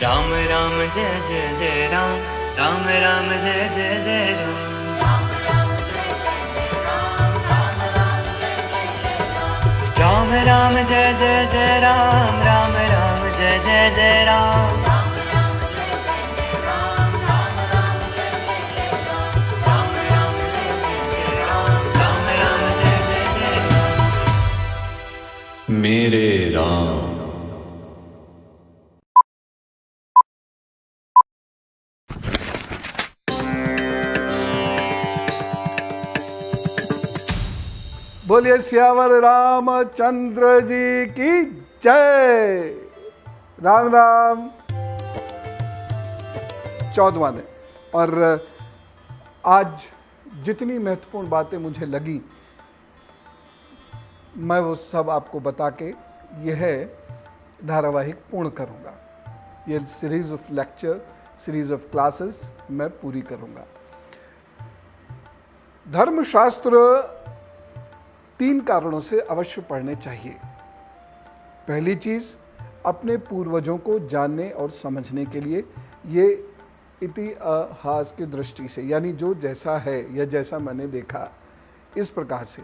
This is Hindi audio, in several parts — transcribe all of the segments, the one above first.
राम राम जय जय जय राम, राम राम जय जय जय राम। राम राम जय जय जय राम, राम राम जय जय जय राम। मेरे राम। बोलिए सियावर रामचंद्र जी की जय। राम राम। 14वां दिन, और आज जितनी महत्वपूर्ण बातें मुझे लगी मैं वो सब आपको बता के यह धारावाहिक पूर्ण करूंगा। ये series of lecture, series of classes मैं पूरी करूंगा। धर्मशास्त्र 3 कारणों से अवश्य पढ़ने चाहिए। पहली चीज, अपने पूर्वजों को जानने और समझने के लिए, ये इतिहास की दृष्टि से, यानी जो जैसा है या जैसा मैंने देखा इस प्रकार से,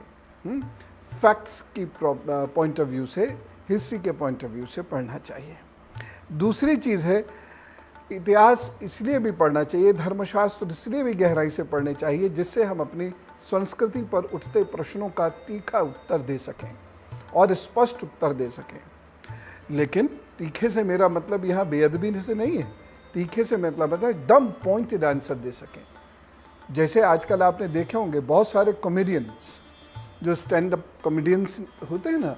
फैक्ट्स की पॉइंट ऑफ व्यू से, हिस्ट्री के पॉइंट ऑफ व्यू से पढ़ना चाहिए। दूसरी चीज़ है, इतिहास इसलिए भी पढ़ना चाहिए, धर्मशास्त्र इसलिए भी गहराई से पढ़ने चाहिए जिससे हम अपनी संस्कृति पर उठते प्रश्नों का तीखा उत्तर दे सकें और स्पष्ट उत्तर दे सकें। लेकिन तीखे से मेरा मतलब यहाँ बेअदबी से नहीं है, तीखे से मतलब है एकदम पॉइंटेड आंसर दे सकें। जैसे आजकल आपने देखे होंगे बहुत सारे कॉमेडियंस, जो स्टैंड अप कॉमेडियंस होते हैं ना,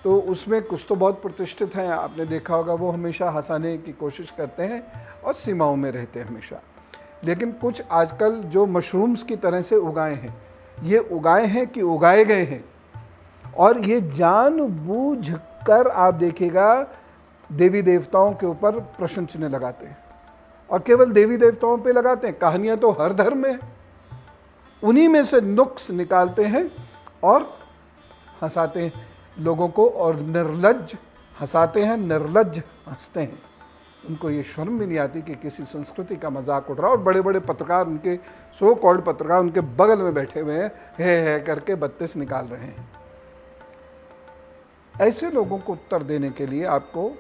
तो उसमें कुछ तो बहुत प्रतिष्ठित हैं, आपने देखा होगा, वो हमेशा हंसाने की कोशिश करते हैं और सीमाओं में रहते हैं हमेशा। लेकिन कुछ आजकल जो मशरूम्स की तरह से उगाए हैं, ये उगाए हैं कि उगाए गए हैं, और ये जानबूझकर आप देखिएगा देवी देवताओं के ऊपर प्रश्न चिन्ह लगाते हैं, और केवल देवी देवताओं पे लगाते हैं, कहानियाँ तो हर धर्म में है। उन्हीं में से नुक्स निकालते हैं और हंसाते हैं लोगों को, और निर्लज्ज हंसाते हैं, निर्लज्ज हंसते हैं। उनको ये शर्म भी नहीं आती कि किसी संस्कृति का मजाक उड़ रहा है, और बड़े बड़े पत्रकार, उनके सो कॉल्ड पत्रकार उनके बगल में बैठे हुए हैं, है करके बत्तीस निकाल रहे हैं। ऐसे लोगों को उत्तर देने के लिए आपको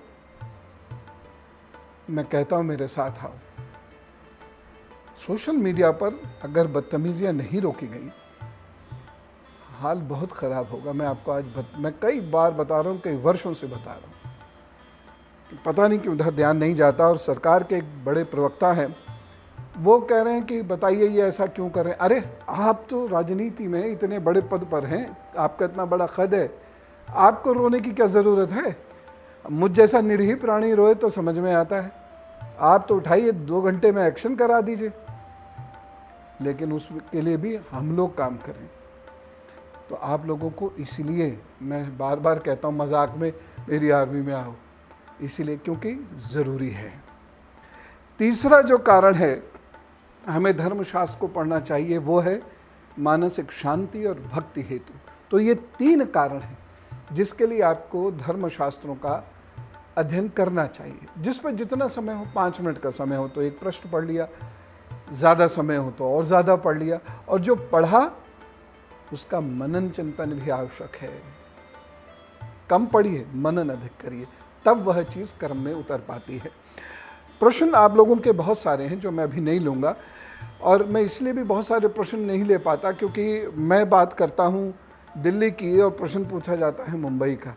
मैं कहता हूं, मेरे साथ आओ। सोशल मीडिया पर अगर बदतमीजियां नहीं रोकी गई, हाल बहुत ख़राब होगा। मैं आपको आज मैं कई बार बता रहा हूँ, कई वर्षों से बता रहा हूँ, पता नहीं क्यों उधर ध्यान नहीं जाता। और सरकार के एक बड़े प्रवक्ता हैं, वो कह रहे हैं कि बताइए ये ऐसा क्यों कर रहे हैं। अरे आप तो राजनीति में इतने बड़े पद पर हैं, आपका इतना बड़ा कद है, आपको रोने की क्या ज़रूरत है। मुझ जैसा निरीह प्राणी रोए तो समझ में आता है, आप तो उठाइए 2 घंटे में एक्शन करा दीजिए। लेकिन उसके लिए भी हम लोग काम करें। तो आप लोगों को इसलिए मैं बार बार कहता हूँ, मजाक में मेरी आर्मी में आओ, इसीलिए क्योंकि ज़रूरी है। तीसरा जो कारण है हमें धर्मशास्त्र को पढ़ना चाहिए, वो है मानसिक शांति और भक्ति हेतु। तो ये 3 कारण हैं जिसके लिए आपको धर्मशास्त्रों का अध्ययन करना चाहिए। जिस पर जितना समय हो, 5 मिनट का समय हो तो एक प्रश्न पढ़ लिया, ज़्यादा समय हो तो और ज़्यादा पढ़ लिया, और जो पढ़ा उसका मनन चिंतन भी आवश्यक है। कम पढ़िए, मनन अधिक करिए, तब वह चीज़ कर्म में उतर पाती है। प्रश्न आप लोगों के बहुत सारे हैं जो मैं अभी नहीं लूँगा, और मैं इसलिए भी बहुत सारे प्रश्न नहीं ले पाता क्योंकि मैं बात करता हूँ दिल्ली की और प्रश्न पूछा जाता है मुंबई का।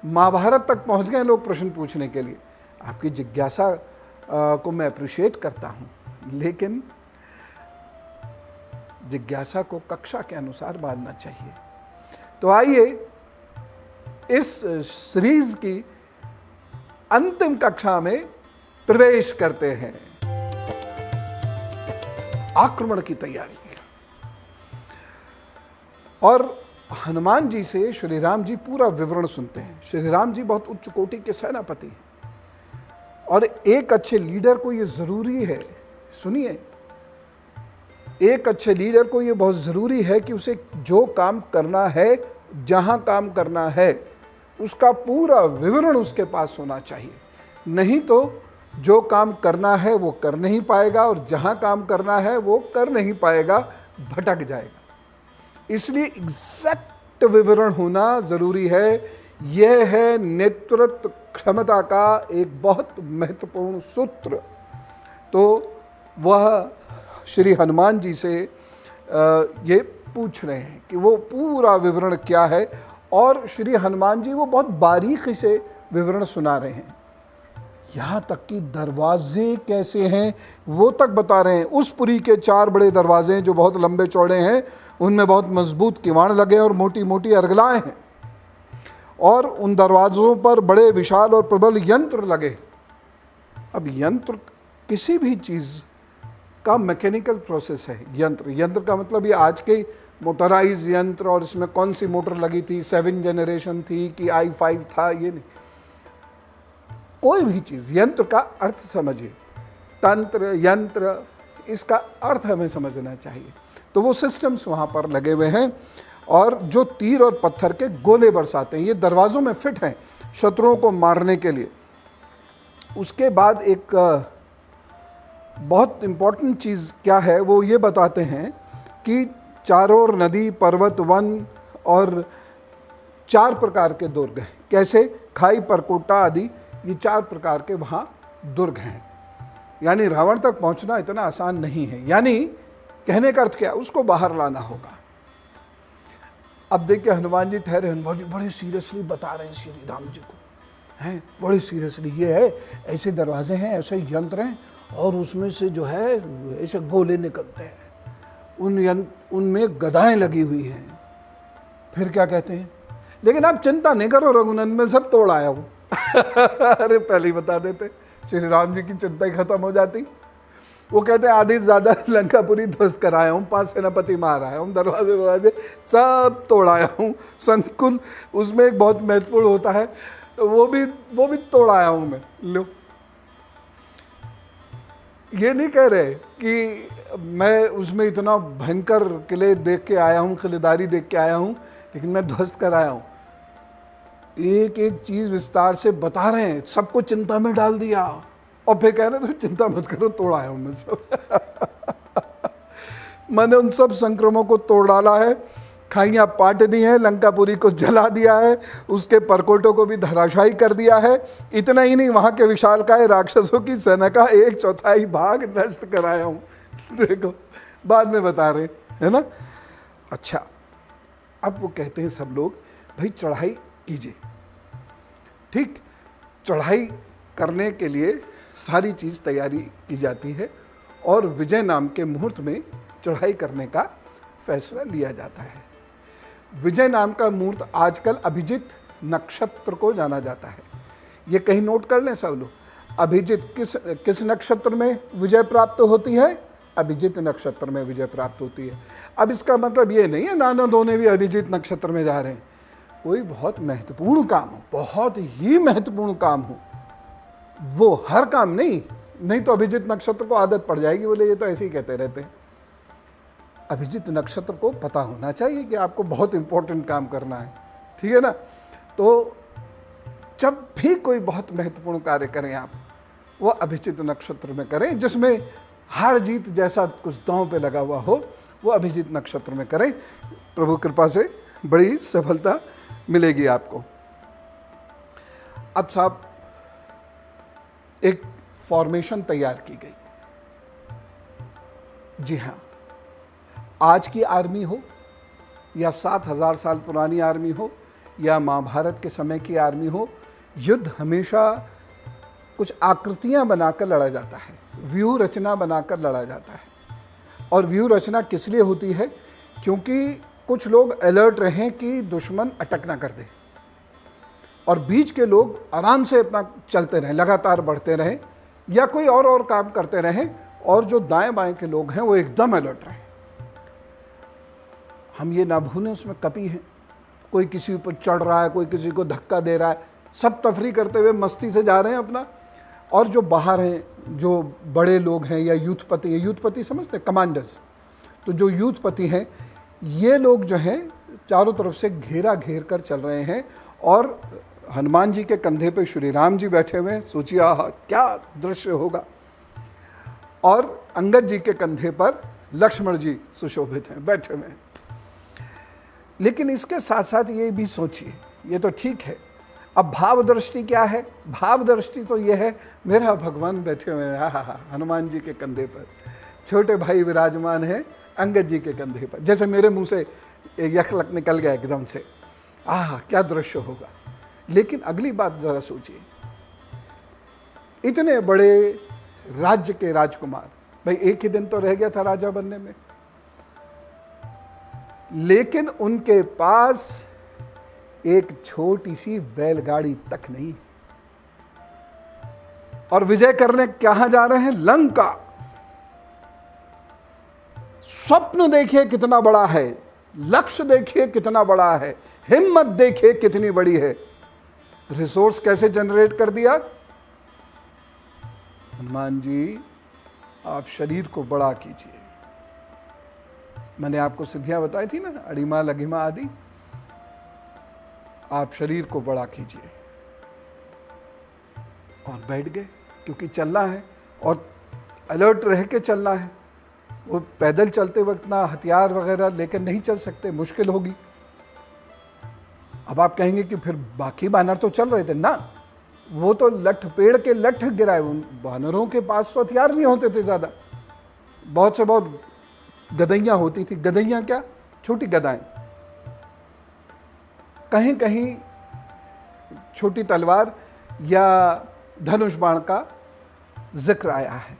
महाभारत तक पहुँच गए लोग प्रश्न पूछने के लिए। आपकी जिज्ञासा को मैं अप्रिशिएट करता हूँ, लेकिन जिज्ञासा को कक्षा के अनुसार बांधना चाहिए। तो आइए इस सीरीज की अंतिम कक्षा में प्रवेश करते हैं। आक्रमण की तैयारी। और हनुमान जी से श्री राम जी पूरा विवरण सुनते हैं। श्री राम जी बहुत उच्च कोटि के सेनापति हैं, और एक अच्छे लीडर को ये जरूरी है, सुनिए, एक अच्छे लीडर को ये बहुत ज़रूरी है कि उसे जो काम करना है, जहाँ काम करना है, उसका पूरा विवरण उसके पास होना चाहिए। नहीं तो जो काम करना है वो कर नहीं पाएगा और जहाँ काम करना है वो कर नहीं पाएगा, भटक जाएगा। इसलिए एग्जैक्ट विवरण होना ज़रूरी है। यह है नेतृत्व क्षमता का एक बहुत महत्वपूर्ण सूत्र। तो वह श्री हनुमान जी से ये पूछ रहे हैं कि वो पूरा विवरण क्या है, और श्री हनुमान जी वो बहुत बारीकी से विवरण सुना रहे हैं। यहाँ तक कि दरवाजे कैसे हैं वो तक बता रहे हैं। उस पुरी के 4 बड़े दरवाजे हैं जो बहुत लंबे चौड़े हैं, उनमें बहुत मजबूत किवाड़ लगे और मोटी मोटी अर्गलाएँ हैं, और उन दरवाज़ों पर बड़े विशाल और प्रबल यंत्र लगे। अब यंत्र किसी भी चीज़ का मैकेनिकल प्रोसेस है। यंत्र का मतलब ये आज के मोटराइज यंत्र, और इसमें कौन सी मोटर लगी थी, 7 जनरेशन थी कि i5 था, ये नहीं। कोई भी चीज़, यंत्र का अर्थ समझिए, तंत्र, यंत्र, इसका अर्थ हमें समझना चाहिए। तो वो सिस्टम्स वहाँ पर लगे हुए हैं, और जो तीर और पत्थर के गोले बरसाते हैं, ये दरवाज़ों में फिट हैं शत्रुओं को मारने के लिए। उसके बाद एक बहुत इम्पॉर्टेंट चीज़ क्या है वो ये बताते हैं कि चारों ओर नदी, पर्वत, वन और 4 प्रकार के दुर्ग हैं। कैसे? खाई, परकोटा आदि, ये 4 प्रकार के वहाँ दुर्ग हैं। यानी रावण तक पहुँचना इतना आसान नहीं है। यानी कहने का अर्थ क्या? उसको बाहर लाना होगा। अब देखिए हनुमान जी ठहरे, हनुमान जी बड़े सीरियसली बता रहे हैं श्री राम जी को, हैं बड़े सीरियसली, ये है ऐसे दरवाजे हैं, ऐसे यंत्र हैं, और उसमें से जो है ऐसे गोले निकलते हैं, उनमें गदाएं लगी हुई हैं। फिर क्या कहते हैं? लेकिन आप चिंता नहीं करो रघुनंदन, में सब तोड़ आया हूँ। अरे पहले ही बता देते, श्री राम जी की चिंता ही खत्म हो जाती। वो कहते हैं आधी से ज़्यादा लंकापुरी ध्वस्त कराया हूँ, 5 सेनापति मार आया हूँ, दरवाजे सब तोड़ आया हूँ। संकुल उसमें एक बहुत महत्वपूर्ण होता है, वो भी तोड़ आया हूँ मैं। लो, ये नहीं कह रहे कि मैं उसमें इतना भयंकर किले देख के आया हूँ, किलेदारी देख के आया हूँ, लेकिन मैं ध्वस्त कर आया हूँ। एक एक चीज़ विस्तार से बता रहे हैं, सबको चिंता में डाल दिया, और फिर कह रहे तो चिंता मत करो, तोड़ आया हूँ मैं सब। मैंने उन सब संक्रमों को तोड़ डाला है, खाइयाँ पाट दी हैं, लंकापुरी को जला दिया है, उसके परकोटों को भी धराशायी कर दिया है। इतना ही नहीं, वहाँ के विशालकाय राक्षसों की सेना का 1/4 भाग नष्ट कराया हूँ। देखो बाद में बता रहे है ना। अच्छा, अब वो कहते हैं सब लोग भाई चढ़ाई कीजिए। ठीक, चढ़ाई करने के लिए सारी चीज़ तैयारी की जाती है, और विजय नाम के मुहूर्त में चढ़ाई करने का फैसला लिया जाता है। विजय नाम का मुहूर्त आजकल अभिजित नक्षत्र को जाना जाता है। ये कहीं नोट कर लें सब लोग। अभिजित किस नक्षत्र में विजय प्राप्त होती है? अभिजित नक्षत्र में विजय प्राप्त होती है। अब इसका मतलब ये नहीं है नाना दोने भी अभिजित नक्षत्र में जा रहे हैं। कोई बहुत महत्वपूर्ण काम हो, बहुत ही महत्वपूर्ण काम हो, वो हर काम नहीं तो अभिजित नक्षत्र को आदत पड़ जाएगी, बोले ये तो ऐसे ही कहते रहते हैं। अभिजित नक्षत्र को पता होना चाहिए कि आपको बहुत इंपॉर्टेंट काम करना है, ठीक है ना। तो जब भी कोई बहुत महत्वपूर्ण कार्य करें आप, वो अभिजित नक्षत्र में करें, जिसमें हार जीत जैसा कुछ दांव पे लगा हुआ हो, वो अभिजित नक्षत्र में करें। प्रभु कृपा से बड़ी सफलता मिलेगी आपको। अब साहब एक फॉर्मेशन तैयार की गई। जी हाँ, आज की आर्मी हो या 7000 साल पुरानी आर्मी हो या महाभारत के समय की आर्मी हो, युद्ध हमेशा कुछ आकृतियां बनाकर लड़ा जाता है, व्यूह रचना बनाकर लड़ा जाता है। और व्यूह रचना किस लिए होती है? क्योंकि कुछ लोग अलर्ट रहें कि दुश्मन अटक ना कर दे, और बीच के लोग आराम से अपना चलते रहें, लगातार बढ़ते रहें, या कोई और काम करते रहें, और जो दाएं बाएं के लोग हैं वो एकदम अलर्ट रहें। हम ये ना भूलें उसमें कपी है, कोई किसी ऊपर चढ़ रहा है, कोई किसी को धक्का दे रहा है, सब तफरी करते हुए मस्ती से जा रहे हैं अपना। और जो बाहर हैं, जो बड़े लोग हैं या यूथपति, यूथपति समझते हैं, कमांडर्स, तो जो यूथपति हैं ये लोग जो हैं चारों तरफ से घेर कर चल रहे हैं, और हनुमान जी के कंधे पे श्री राम जी बैठे हुए हैं, सोचिए आहा क्या दृश्य होगा, और अंगद जी के कंधे पर लक्ष्मण जी सुशोभित हैं, बैठे हुए हैं। लेकिन इसके साथ साथ ये भी सोचिए, ये तो ठीक है, अब भाव दृष्टि क्या है? भाव दृष्टि तो ये है, मेरा भगवान बैठे हुए हैं हनुमान जी के कंधे पर, छोटे भाई विराजमान हैं अंगद जी के कंधे पर। जैसे मेरे मुंह से यखलक निकल गया एकदम से, क्या दृश्य होगा। लेकिन अगली बात जरा सोचिए, इतने बड़े राज्य के राजकुमार, भाई एक ही दिन तो रह गया था राजा बनने में, लेकिन उनके पास एक छोटी सी बैलगाड़ी तक नहीं, और विजय करने कहां जा रहे हैं? लंका। स्वप्न देखिए कितना बड़ा है, लक्ष्य देखिए कितना बड़ा है, हिम्मत देखिए कितनी बड़ी है। रिसोर्स कैसे जनरेट कर दिया? हनुमान जी आप शरीर को बड़ा कीजिए। मैंने आपको सिद्धियां बताई थी ना, अड़िमा लघिमा आदि। आप शरीर को बड़ा कीजिए, और बैठ गए, क्योंकि चलना है और अलर्ट रह के चलना है। वो पैदल चलते वक्त ना हथियार वगैरह लेकर नहीं चल सकते, मुश्किल होगी। अब आप कहेंगे कि फिर बाकी बानर तो चल रहे थे ना, वो तो लठ, पेड़ के लठ गिराए, उन बानरों के पास तो हथियार नहीं होते थे ज़्यादा, बहुत से बहुत गदैयाँ होती थी। गदैयाँ क्या? छोटी गदाएं, कहीं कहीं छोटी तलवार या धनुष बाण का जिक्र आया है,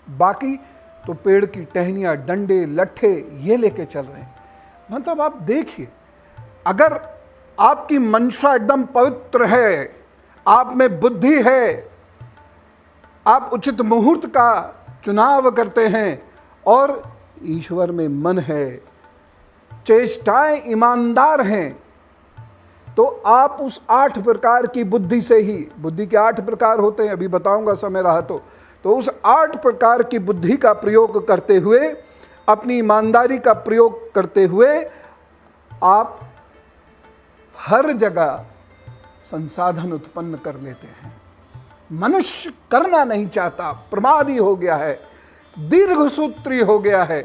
बाकी तो पेड़ की टहनियाँ, डंडे, लट्ठे ये लेके चल रहे हैं। मतलब आप देखिए, अगर आपकी मंशा एकदम पवित्र है, आप में बुद्धि है, आप उचित मुहूर्त का चुनाव करते हैं और ईश्वर में मन है, चेष्टाएं ईमानदार हैं, तो आप उस 8 प्रकार की बुद्धि से ही, बुद्धि के 8 प्रकार होते हैं, अभी बताऊंगा समय रहा तो उस 8 प्रकार की बुद्धि का प्रयोग करते हुए, अपनी ईमानदारी का प्रयोग करते हुए आप हर जगह संसाधन उत्पन्न कर लेते हैं। मनुष्य करना नहीं चाहता, प्रमादी हो गया है, दीर्घसूत्री हो गया है,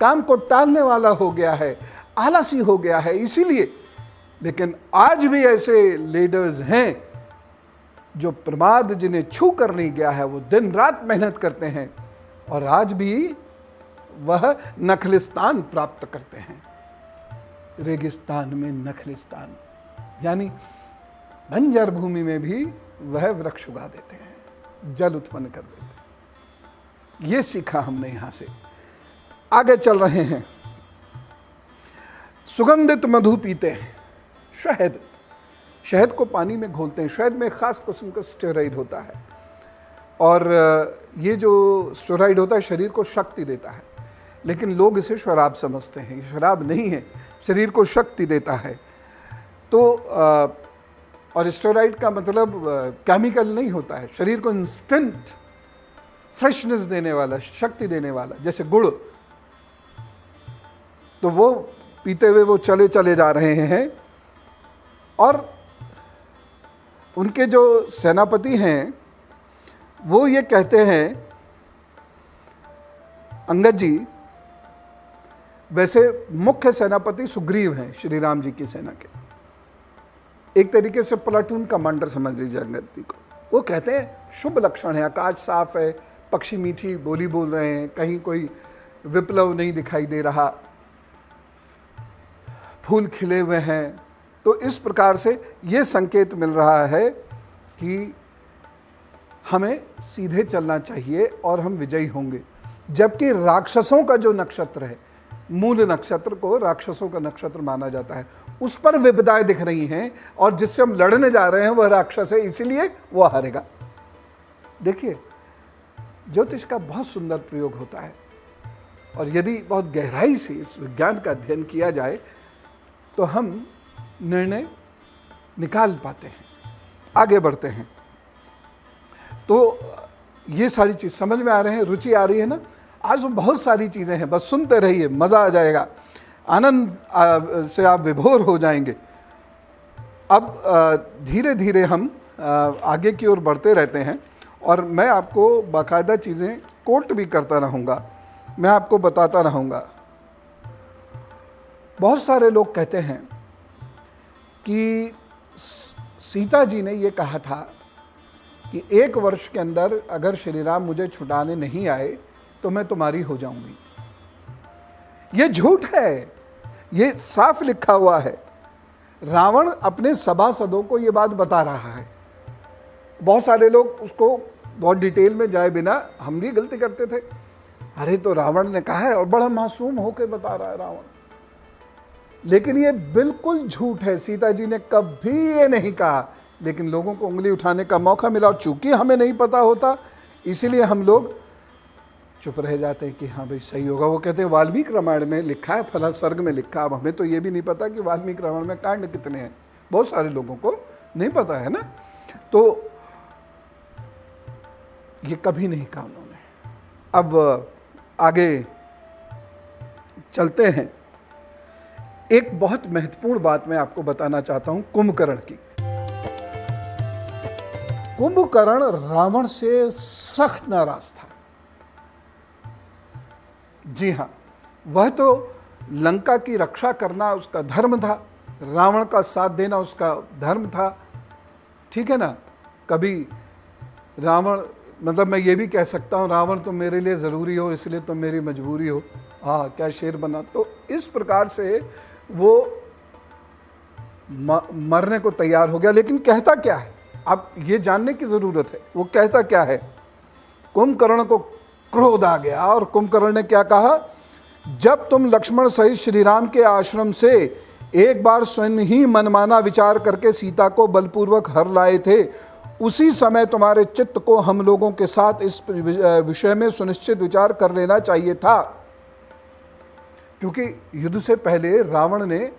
काम को टालने वाला हो गया है, आलसी हो गया है। इसीलिए, लेकिन आज भी ऐसे लीडर्स हैं जो प्रमाद जिन्हें छू कर नहीं गया है, वो दिन रात मेहनत करते हैं और आज भी वह नखलिस्तान प्राप्त करते हैं। रेगिस्तान में नखलिस्तान, यानी बंजर भूमि में भी वह वृक्ष उगा देते हैं, जल उत्पन्न कर देते हैं। ये सीखा हमने यहां से। आगे चल रहे हैं। सुगंधित मधु पीते हैं, शहद, शहद को पानी में घोलते हैं। शहद में खास किस्म का स्टेरॉइड होता है, और ये जो स्टेरॉइड होता है शरीर को शक्ति देता है, लेकिन लोग इसे शराब समझते हैं। ये शराब नहीं है, शरीर को शक्ति देता है। तो और स्टेरॉइड का मतलब केमिकल नहीं होता है, शरीर को इंस्टेंट फ्रेशनेस देने वाला, शक्ति देने वाला, जैसे गुड़। तो वो पीते हुए वो चले चले जा रहे हैं, और उनके जो सेनापति हैं वो ये कहते हैं, अंगद जी वैसे मुख्य सेनापति सुग्रीव हैं श्री राम जी की सेना के, एक तरीके से प्लाटून कमांडर समझ लीजिए अंगद जी को। वो कहते हैं शुभ लक्षण है, आकाश साफ है, पक्षी मीठी बोली बोल रहे हैं, कहीं कोई विप्लव नहीं दिखाई दे रहा, फूल खिले हुए हैं। तो इस प्रकार से ये संकेत मिल रहा है कि हमें सीधे चलना चाहिए और हम विजयी होंगे। जबकि राक्षसों का जो नक्षत्र है, मूल नक्षत्र को राक्षसों का नक्षत्र माना जाता है, उस पर विपदाएं दिख रही हैं, और जिससे हम लड़ने जा रहे हैं वह राक्षस है, इसीलिए वह हारेगा। देखिए, ज्योतिष का बहुत सुंदर प्रयोग होता है, और यदि बहुत गहराई से इस विज्ञान का अध्ययन किया जाए तो हम निर्णय निकाल पाते हैं, आगे बढ़ते हैं। तो ये सारी चीज़ समझ में आ रहे हैं, रुचि आ रही है ना? आज तो बहुत सारी चीज़ें हैं, बस सुनते रहिए, मज़ा आ जाएगा, आनंद से आप विभोर हो जाएंगे। अब धीरे धीरे हम आगे की ओर बढ़ते रहते हैं और मैं आपको बाकायदा चीज़ें कोट भी करता रहूँगा, मैं आपको बताता रहूँगा। बहुत सारे लोग कहते हैं कि सीता जी ने ये कहा था कि 1 वर्ष के अंदर अगर श्री राम मुझे छुड़ाने नहीं आए तो मैं तुम्हारी हो जाऊंगी। ये झूठ है, ये साफ लिखा हुआ है। रावण अपने सभासदों को ये बात बता रहा है। बहुत सारे लोग उसको बहुत डिटेल में जाए बिना, हम भी गलती करते थे, अरे तो रावण ने कहा है, और बड़ा मासूम होकर बता रहा है रावण। लेकिन ये बिल्कुल झूठ है। सीता जी ने कभी ये नहीं कहा, लेकिन लोगों को उंगली उठाने का मौका मिला और चूंकि हमें नहीं पता होता इसीलिए हम लोग चुप रह जाते हैं कि हाँ भाई सही होगा। वो कहते हैं वाल्मीकि रामायण में लिखा है, फला सर्ग में लिखा। अब हमें तो ये भी नहीं पता कि वाल्मीकि रामायण में कांड कितने हैं, बहुत सारे लोगों को नहीं पता है ना। तो ये कभी नहीं कहा उन्होंने। अब आगे चलते हैं। एक बहुत महत्वपूर्ण बात मैं आपको बताना चाहता हूं कुंभकर्ण की। कुंभकर्ण रावण से सख्त नाराज था। जी हां, वह तो लंका की रक्षा करना उसका धर्म था, रावण का साथ देना उसका धर्म था, ठीक है ना। कभी रावण, मतलब मैं ये भी कह सकता हूँ रावण तो मेरे लिए ज़रूरी हो इसलिए तो मेरी मजबूरी हो, हाँ क्या शेर बना। तो इस प्रकार से वो मरने को तैयार हो गया। लेकिन कहता क्या है, अब ये जानने की ज़रूरत है, वो कहता क्या है। कुंभकर्ण को क्रोध आ गया और कुंभकर्ण ने क्या कहा, जब तुम लक्ष्मण सहित श्री राम के आश्रम से एक बार स्वयं ही मनमाना विचार करके सीता को बलपूर्वक हर लाए थे, उसी समय तुम्हारे चित्त को हम लोगों के साथ इस विषय में सुनिश्चित विचार कर लेना चाहिए था। क्योंकि युद्ध से पहले रावण ने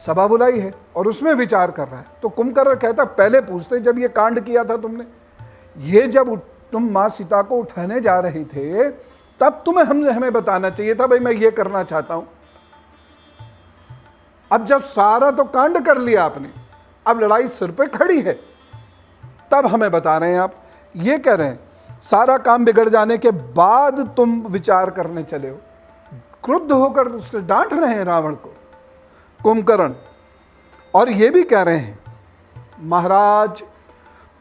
सभा बुलाई है और उसमें विचार कर रहा है। तो कुंभकर्ण कहता पहले पूछते जब ये कांड किया था तुमने, ये जब तुम माँ सीता को उठाने जा रहे थे तब तुम्हें हमें बताना चाहिए था भाई मैं ये करना चाहता हूं। अब जब सारा तो कांड कर लिया आपने, अब लड़ाई सिर पे खड़ी है, तब हमें बता रहे हैं आप। ये कह रहे हैं सारा काम बिगड़ जाने के बाद तुम विचार करने चले हो। क्रुद्ध होकर उससे डांट रहे हैं रावण को कुंभकर्ण। और ये भी कह रहे हैं महाराज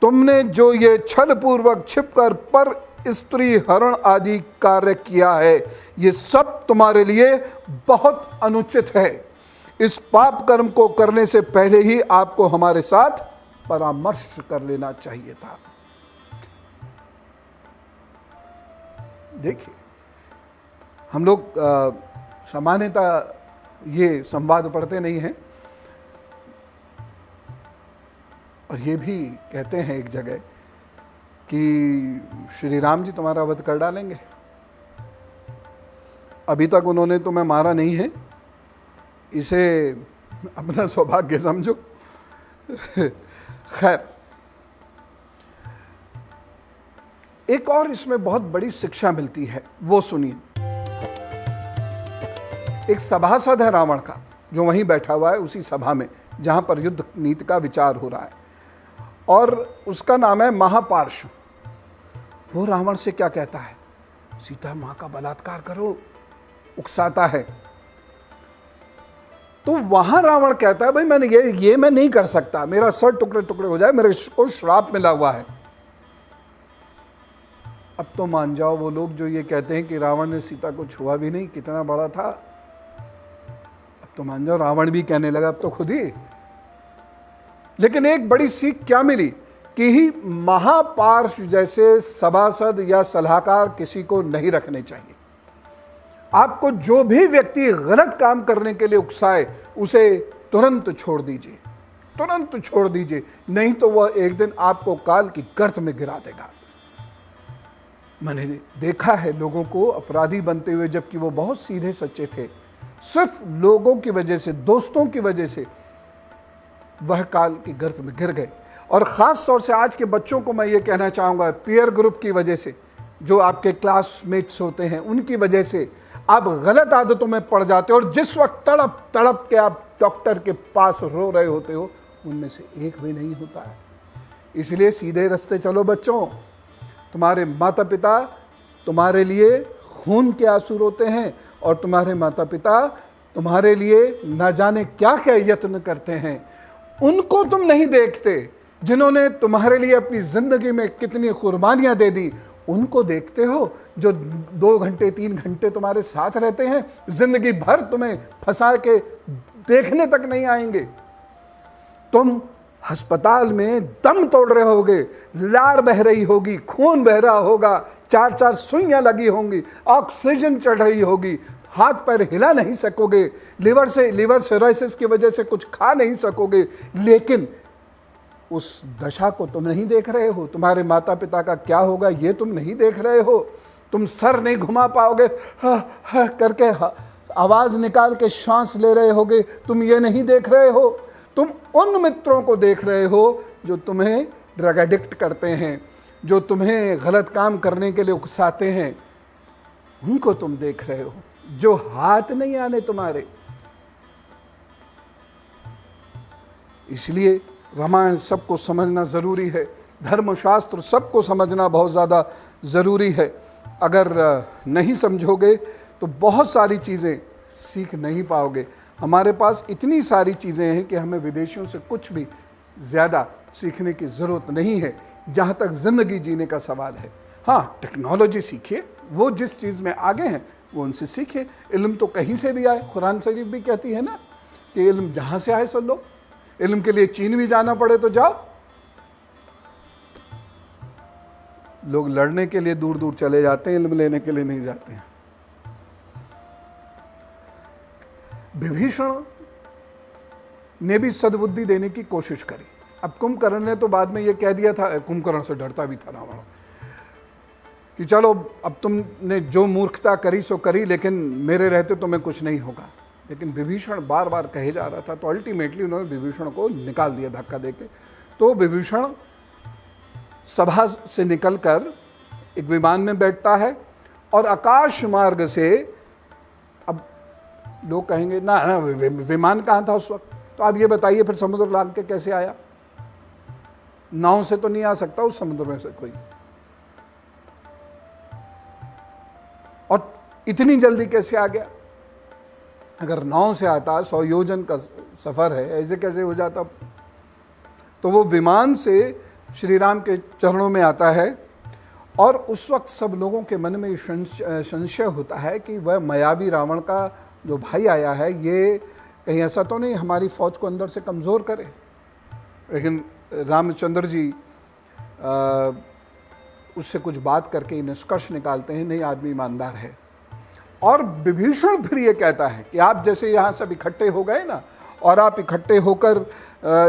तुमने जो ये छल पूर्वक छिपकर पर स्त्री हरण आदि कार्य किया है, ये सब तुम्हारे लिए बहुत अनुचित है। इस पाप कर्म को करने से पहले ही आपको हमारे साथ परामर्श कर लेना चाहिए था। देखिए हम लोग सामान्यतः ये संवाद पढ़ते नहीं हैं और ये भी कहते हैं एक जगह कि श्री राम जी तुम्हारा वध कर डालेंगे। अभी तक उन्होंने तुम्हें मारा नहीं है, इसे अपना सौभाग्य समझो। खैर, एक और इसमें बहुत बड़ी शिक्षा मिलती है, वो सुनिए। एक सभासद है रावण का जो वहीं बैठा हुआ है उसी सभा में जहां पर युद्ध नीति का विचार हो रहा है, और उसका नाम है महापार्श्व। वो रावण से क्या कहता है, सीता मां का बलात्कार करो, उकसाता है। तो वहां रावण कहता है भाई मैंने ये मैं नहीं कर सकता, मेरा सर टुकड़े टुकड़े हो जाए, मेरे को श्राप मिला हुआ है। अब तो मान जाओ वो लोग जो ये कहते हैं कि रावण ने सीता को छुआ भी नहीं, कितना बड़ा था। अब तो मान जाओ रावण भी कहने लगा अब तो खुद ही। लेकिन एक बड़ी सीख क्या मिली कि ही महापार्श्व जैसे सभासद या सलाहकार किसी को नहीं रखने चाहिए। आपको जो भी व्यक्ति गलत काम करने के लिए उकसाए उसे तुरंत छोड़ दीजिए, तुरंत छोड़ दीजिए, नहीं तो वह एक दिन आपको काल की गर्त में गिरा देगा। मैंने देखा है लोगों को अपराधी बनते हुए जबकि वो बहुत सीधे सच्चे थे, सिर्फ लोगों की वजह से, दोस्तों की वजह से वह काल की गर्त में गिर गए। और ख़ास तौर से आज के बच्चों को मैं ये कहना चाहूँगा, पीयर ग्रुप की वजह से, जो आपके क्लासमेट्स होते हैं उनकी वजह से आप गलत आदतों में पड़ जाते हो, और जिस वक्त तड़प तड़प के आप डॉक्टर के पास रो रहे होते हो उनमें से एक भी नहीं होता है। इसलिए सीधे रास्ते चलो बच्चों। तुम्हारे माता पिता तुम्हारे लिए खून के आंसू रोते हैं और तुम्हारे माता पिता तुम्हारे लिए न जाने क्या क्या यत्न करते हैं। उनको तुम नहीं देखते, जिन्होंने तुम्हारे लिए अपनी जिंदगी में कितनी कुर्बानियां दे दी, उनको देखते हो, जो 2 घंटे 3 घंटे तुम्हारे साथ रहते हैं, जिंदगी भर तुम्हें फंसा के देखने तक नहीं आएंगे। तुम अस्पताल में दम तोड़ रहे होगे, लार बह रही होगी, खून बह रहा होगा, 4-4 सुइयां लगी होंगी, ऑक्सीजन चढ़ रही होगी, हाथ पैर हिला नहीं सकोगे, लिवर सिरोसिस की वजह से कुछ खा नहीं सकोगे, लेकिन उस दशा को तुम नहीं देख रहे हो। तुम्हारे माता पिता का क्या होगा ये तुम नहीं देख रहे हो। तुम सर नहीं घुमा पाओगे, हा हा करके आवाज निकाल के सांस ले रहे होगे, तुम ये नहीं देख रहे हो। तुम उन मित्रों को देख रहे हो जो तुम्हें ड्रग एडिक्ट करते हैं, जो तुम्हें गलत काम करने के लिए उकसाते हैं, उनको तुम देख रहे हो, जो हाथ नहीं आने तुम्हारे। इसलिए रामायण सबको समझना ज़रूरी है, धर्मशास्त्र सबको समझना बहुत ज़्यादा ज़रूरी है। अगर नहीं समझोगे तो बहुत सारी चीज़ें सीख नहीं पाओगे। हमारे पास इतनी सारी चीज़ें हैं कि हमें विदेशियों से कुछ भी ज़्यादा सीखने की ज़रूरत नहीं है, जहाँ तक ज़िंदगी जीने का सवाल है। हाँ, टेक्नोलॉजी सीखिए, वो जिस चीज़ में आगे हैं वो उनसे सीखिए। इल्म तो कहीं से भी आए, कुरान शरीफ भी कहती है ना कि इल्म जहाँ से आए सुन लो। इल्म के लिए चीन भी जाना पड़े तो जाओ। लोग लड़ने के लिए दूर दूर चले जाते हैं, इल्म लेने के लिए नहीं जाते हैं। विभीषण ने भी सद्बुद्धि देने की कोशिश करी। अब कुंभकर्ण ने तो बाद में ये कह दिया था, कुंभकर्ण से डरता भी था रावण, कि चलो अब तुमने जो मूर्खता करी सो करी, लेकिन मेरे रहते तुम्हें कुछ नहीं होगा। लेकिन विभीषण बार बार कहे जा रहा था, तो अल्टीमेटली उन्होंने विभीषण को निकाल दिया धक्का देके। तो विभीषण सभा से निकलकर एक विमान में बैठता है और आकाश मार्ग से, अब लोग कहेंगे ना विमान कहाँ था उस वक्त, तो आप ये बताइए फिर समुद्र लांघ के कैसे आया? नाव से तो नहीं आ सकता उस समुद्र में से कोई, और इतनी जल्दी कैसे आ गया? अगर नाव से आता, 100 योजन का सफर है, ऐसे कैसे हो जाता? तो वो विमान से श्री राम के चरणों में आता है और उस वक्त सब लोगों के मन में संशय होता है कि वह मायावी रावण का जो भाई आया है, ये कहीं ऐसा तो नहीं हमारी फौज को अंदर से कमज़ोर करे। लेकिन रामचंद्र जी उससे कुछ बात करके निष्कर्ष निकालते हैं, नहीं आदमी ईमानदार है। और विभीषण फिर ये कहता है कि आप जैसे यहाँ सब इकट्ठे हो गए ना, और आप इकट्ठे होकर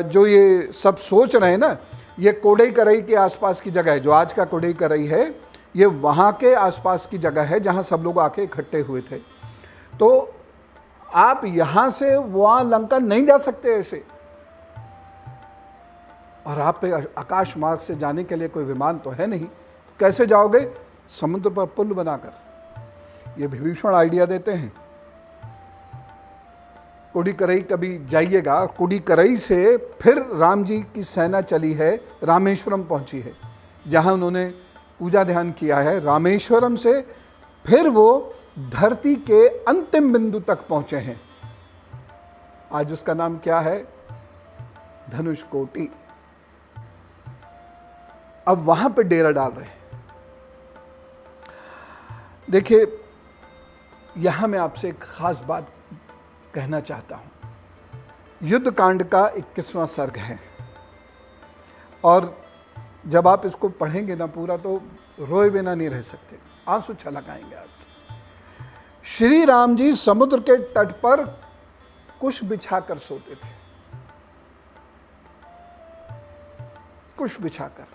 जो ये सब सोच रहे हैं ना, ये कोडई करई के आसपास की जगह है, जो आज का कोडई करई है, ये वहाँ के आसपास की जगह है जहाँ सब लोग आके इकट्ठे हुए थे। तो आप यहाँ से वहाँ लंका नहीं जा सकते ऐसे, और आप पे आकाश मार्ग से जाने के लिए कोई विमान तो है नहीं, कैसे जाओगे? समुद्र पर पुल बनाकर। ये विभीषण आइडिया देते हैं। कोडी करई कभी जाइएगा, कोडी करई से फिर राम जी की सेना चली है, रामेश्वरम पहुंची है, जहां उन्होंने पूजा ध्यान किया है। रामेश्वरम से फिर वो धरती के अंतिम बिंदु तक पहुंचे हैं। आज उसका नाम क्या है? धनुषकोटि। अब वहां पे डेरा डाल रहे हैं। देखिए, यहां मैं आपसे एक खास बात कहना चाहता हूं। युद्ध कांड का 21वां सर्ग है, और जब आप इसको पढ़ेंगे ना पूरा, तो रोए बिना नहीं रह सकते, आंसू छलक आएंगे आपके। श्री राम जी समुद्र के तट पर कुश बिछाकर सोते थे, कुश बिछाकर।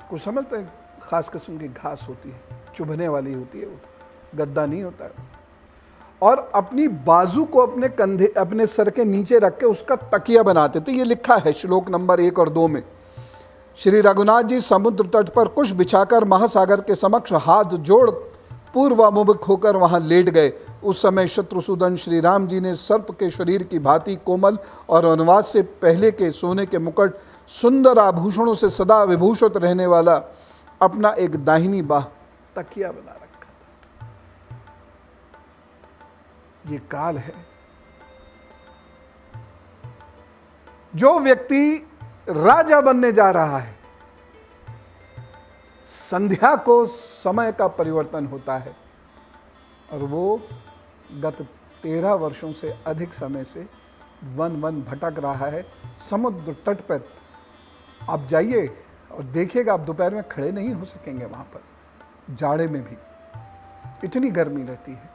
कुछ समझते हैं? खास किस्म की घास होती है, चुभने वाली होती है, वो गद्दा नहीं होता है। और अपनी बाजू को अपने कंधे, अपने सर के नीचे रख के उसका तकिया बनाते थे। ये लिखा है श्लोक नंबर 1 और 2 में। श्री रघुनाथ जी समुद्र तट पर कुश बिछाकर महासागर के समक्ष हाथ जोड़ पूर्वामुख होकर वहां लेट गए। उस समय शत्रुसूदन श्री राम जी ने सर्प के शरीर की भांति कोमल और वनवास से पहले के सोने के मुकुट, सुंदर आभूषणों से सदा विभूषित रहने वाला अपना एक दाहिनी बाह तकिया बना रखा था। ये काल है। जो व्यक्ति राजा बनने जा रहा है, संध्या को समय का परिवर्तन होता है और वो गत 13 वर्षों से अधिक समय से वन भटक रहा है। समुद्र तट पर आप जाइए और देखिएगा, आप दोपहर में खड़े नहीं हो सकेंगे वहां पर, जाड़े में भी इतनी गर्मी रहती है,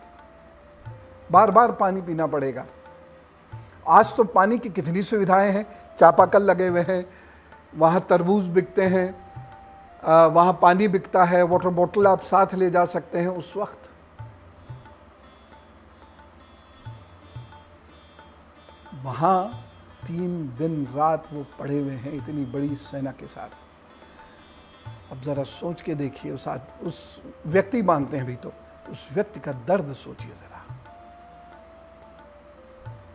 बार बार पानी पीना पड़ेगा। आज तो पानी की कितनी सुविधाएं हैं, चापाकल लगे हुए हैं, वहाँ तरबूज बिकते हैं, वहाँ पानी बिकता है, वाटर बोतल आप साथ ले जा सकते हैं। उस वक्त वहाँ 3 दिन रात वो पड़े हुए हैं इतनी बड़ी सेना के साथ। अब जरा सोच के देखिए, उस व्यक्ति मानते हैं भी तो उस व्यक्ति का दर्द सोचिए जरा।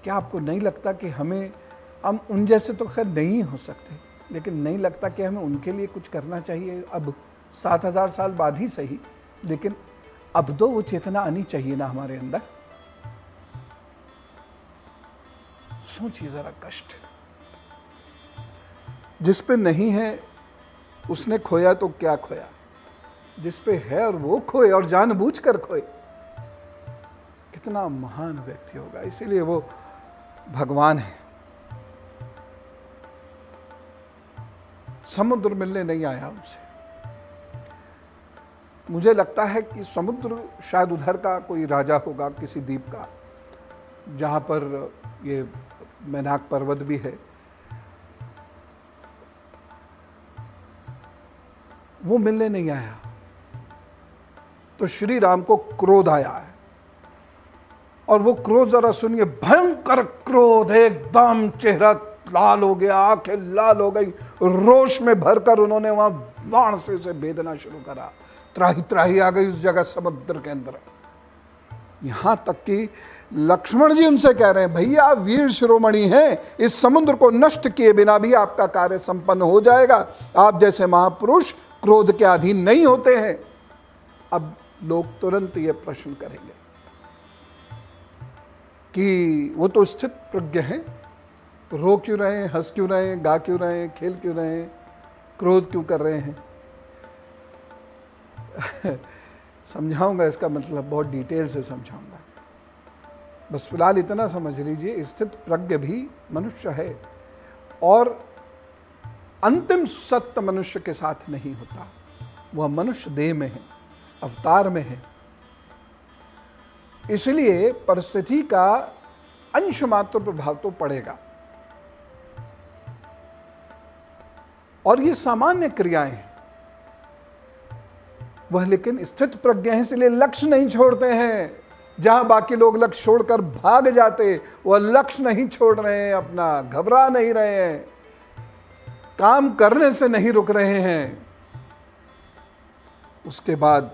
क्या आपको नहीं लगता कि हम उन जैसे तो खैर नहीं हो सकते, लेकिन नहीं लगता कि हमें उनके लिए कुछ करना चाहिए? अब 7000 साल बाद ही सही, लेकिन अब तो वो चेतना आनी चाहिए ना हमारे अंदर। सोचिए जरा, कष्ट जिस पे नहीं है उसने खोया तो क्या खोया, जिस पे है और वो खोए और जानबूझकर खोए, कितना महान व्यक्ति होगा। इसीलिए वो भगवान है। समुद्र मिलने नहीं आया उनसे। मुझे लगता है कि समुद्र शायद उधर का कोई राजा होगा, किसी द्वीप का, जहां पर ये मैनाक पर्वत भी है। वो मिलने नहीं आया तो श्री राम को क्रोध आया है, और वो क्रोध जरा सुनिए, भयंकर क्रोध, एकदम चेहरा लाल हो गया, आंखें लाल हो गई, रोष में भरकर उन्होंने वहां बाण से उसे भेदना शुरू करा। त्राही त्राही आ गई उस जगह समुद्र के अंदर। यहां तक कि लक्ष्मण जी उनसे कह रहे हैं, भैया आप वीर शिरोमणि हैं, इस समुद्र को नष्ट किए बिना भी आपका कार्य संपन्न हो जाएगा। आप जैसे महापुरुष क्रोध के अधीन नहीं होते हैं। अब लोग तुरंत ये प्रश्न करेंगे कि वो तो स्थित प्रज्ञ हैं, रो क्यों रहे हैं, हंस क्यों रहे हैं, गा क्यों रहे हैं, खेल क्यों रहे हैं, क्रोध क्यों कर रहे हैं? समझाऊंगा, इसका मतलब बहुत डिटेल से समझाऊंगा। बस फिलहाल इतना समझ लीजिए, स्थित प्रज्ञ भी मनुष्य है और अंतिम सत्य मनुष्य के साथ नहीं होता। वह मनुष्य देह में है, अवतार में है। इसलिए परिस्थिति का अंश मात्र प्रभाव तो पड़ेगा, और ये सामान्य क्रियाएं हैं। वह लेकिन स्थित प्रज्ञ हैं, इसलिए लक्ष्य नहीं छोड़ते हैं। जहां बाकी लोग लक्ष्य छोड़कर भाग जाते, वह लक्ष्य नहीं छोड़ रहे हैं अपना, घबरा नहीं रहे हैं, काम करने से नहीं रुक रहे हैं। उसके बाद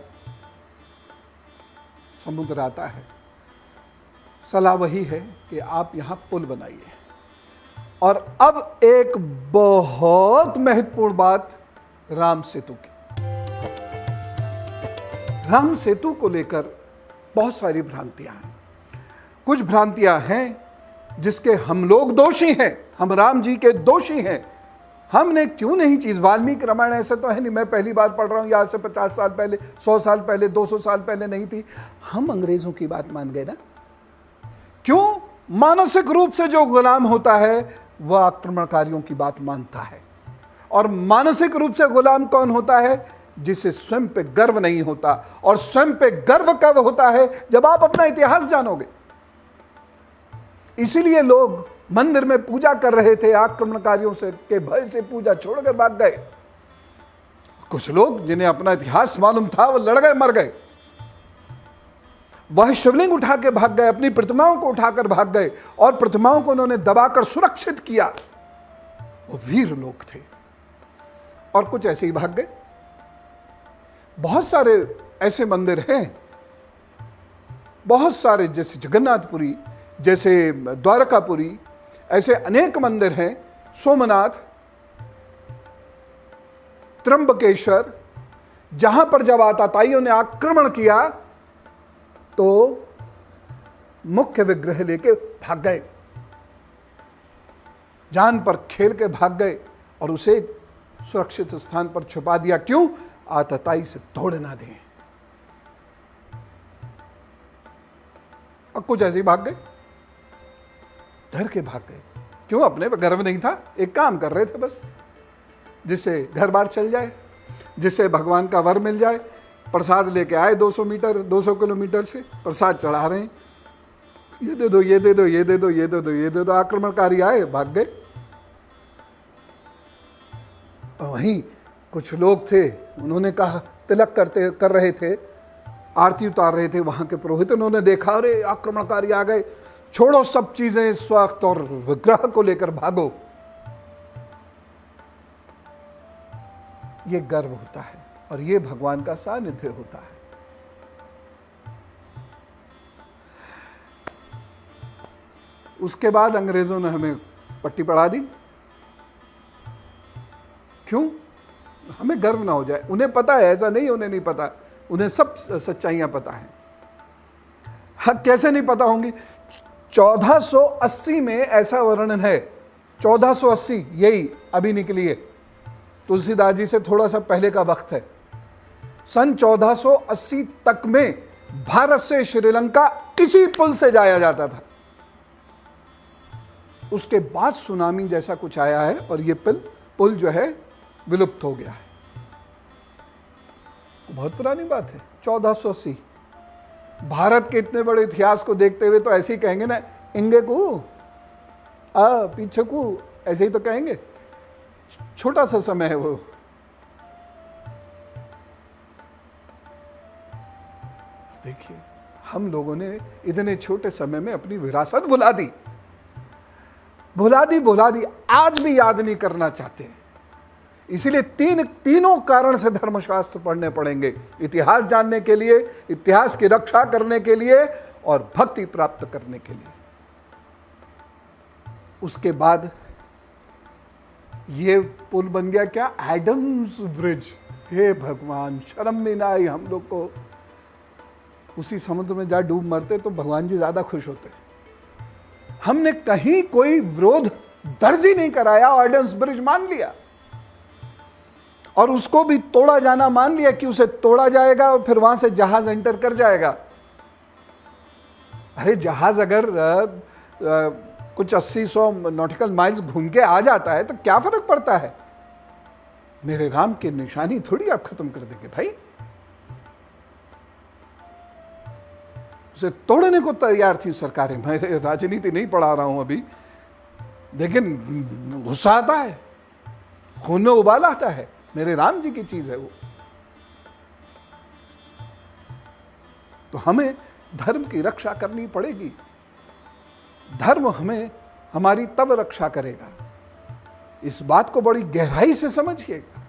समुद्र आता है। सलाह वही है कि आप यहां पुल बनाइए। और अब एक बहुत महत्वपूर्ण बात, राम सेतु की। राम सेतु को लेकर बहुत सारी भ्रांतियां हैं। कुछ भ्रांतियां हैं जिसके हम लोग दोषी हैं, हम राम जी के दोषी हैं। हमने क्यों नहीं चीज, वाल्मीकि रामायण ऐसे तो है नहीं, मैं पहली बार पढ़ रहा हूं, या से 50 साल पहले, 100 साल पहले, 200 साल पहले नहीं थी। हम अंग्रेजों की बात मान गए ना। क्यों? मानसिक रूप से जो गुलाम होता है वह आक्रमणकारियों की बात मानता है। और मानसिक रूप से गुलाम कौन होता है? जिसे स्वयं पे गर्व नहीं होता। और स्वयं पे गर्व कब होता है? जब आप अपना इतिहास जानोगे। इसीलिए लोग मंदिर में पूजा कर रहे थे, आक्रमणकारियों से के भय से पूजा छोड़कर भाग गए। कुछ लोग जिन्हें अपना इतिहास मालूम था वो लड़ गए, मर गए। वह शिवलिंग उठा के भाग गए, अपनी प्रतिमाओं को उठाकर भाग गए, और प्रतिमाओं को उन्होंने दबाकर सुरक्षित किया। वो वीर लोग थे। और कुछ ऐसे ही भाग गए। बहुत सारे ऐसे मंदिर हैं बहुत सारे, जैसे जगन्नाथपुरी, जैसे द्वारकापुरी, ऐसे अनेक मंदिर हैं, सोमनाथ, त्र्यंबकेश्वर, जहां पर जब आताताइयों ने आक्रमण किया तो मुख्य विग्रह लेके भाग गए, जान पर खेल के भाग गए और उसे सुरक्षित स्थान पर छुपा दिया। क्यों? आतताई से तोड़ ना दें। और कुछ ऐसे ही भाग गए, डर के भाग गए। क्यों? अपने पर गर्व नहीं था, एक काम कर रहे थे बस, जिससे घर बार चल जाए, जिससे भगवान का वर मिल जाए। प्रसाद लेके आए 200 मीटर 200 किलोमीटर से, प्रसाद चढ़ा रहे हैं, ये दे दो, ये दे दो, ये दे दो, ये दे दो, ये दे दो। आक्रमणकारी आए, भाग गए। और वहीं कुछ लोग थे, उन्होंने कहा, तिलक कर रहे थे, आरती उतार रहे थे वहां के पुरोहित। उन्होंने देखा, अरे आक्रमणकारी आ गए, छोड़ो सब चीजें इस वक्त और विग्रह को लेकर भागो। ये गर्व होता है और ये भगवान का सानिध्य होता है। उसके बाद अंग्रेजों ने हमें पट्टी पढ़ा दी। क्यों? हमें गर्व ना हो जाए। उन्हें पता है, ऐसा नहीं उन्हें नहीं पता, उन्हें सब सच्चाइयां पता है। हक कैसे नहीं पता होंगी? 1480 में ऐसा वर्णन है, 1480, यही अभी निकली है, तुलसीदास जी से थोड़ा सा पहले का वक्त है। सन 1480 तक में भारत से श्रीलंका इसी पुल से जाया जाता था। उसके बाद सुनामी जैसा कुछ आया है और ये पुल जो है विलुप्त हो गया है। बहुत पुरानी बात है, 1480। भारत के इतने बड़े इतिहास को देखते हुए तो ऐसे ही कहेंगे ना, इंगे को पीछे को, ऐसे ही तो कहेंगे। छोटा सा समय है वो। देखिए, हम लोगों ने इतने छोटे समय में अपनी विरासत भुला दी, आज भी याद नहीं करना चाहते। इसीलिए तीनों कारण से धर्मशास्त्र पढ़ने पड़ेंगे, इतिहास जानने के लिए, इतिहास की रक्षा करने के लिए और भक्ति प्राप्त करने के लिए। उसके बाद ये पुल बन गया क्या? Adams bridge. हे भगवान, शर्म भी ना आई हम लोग को। उसी समुद्र में जा डूब मरते तो भगवान जी ज्यादा खुश होते। हमने कहीं कोई विरोध दर्ज ही नहीं कराया, एडम्स ब्रिज मान लिया और उसको भी तोड़ा जाना मान लिया कि उसे तोड़ा जाएगा और फिर वहां से जहाज एंटर कर जाएगा। अरे जहाज अगर कुछ 80-100 नॉटिकल माइल्स घूम के आ जाता है तो क्या फर्क पड़ता है? मेरे राम की निशानी थोड़ी आप खत्म कर देंगे भाई। उसे तोड़ने को तैयार थी सरकारें। मैं राजनीति नहीं पढ़ा रहा हूं अभी, लेकिन गुस्सा आता है, खून में उबाल आता है। मेरे राम जी की चीज है वो। तो हमें धर्म की रक्षा करनी पड़ेगी। धर्म हमें हमारी तब रक्षा करेगा। इस बात को बड़ी गहराई से समझिएगा,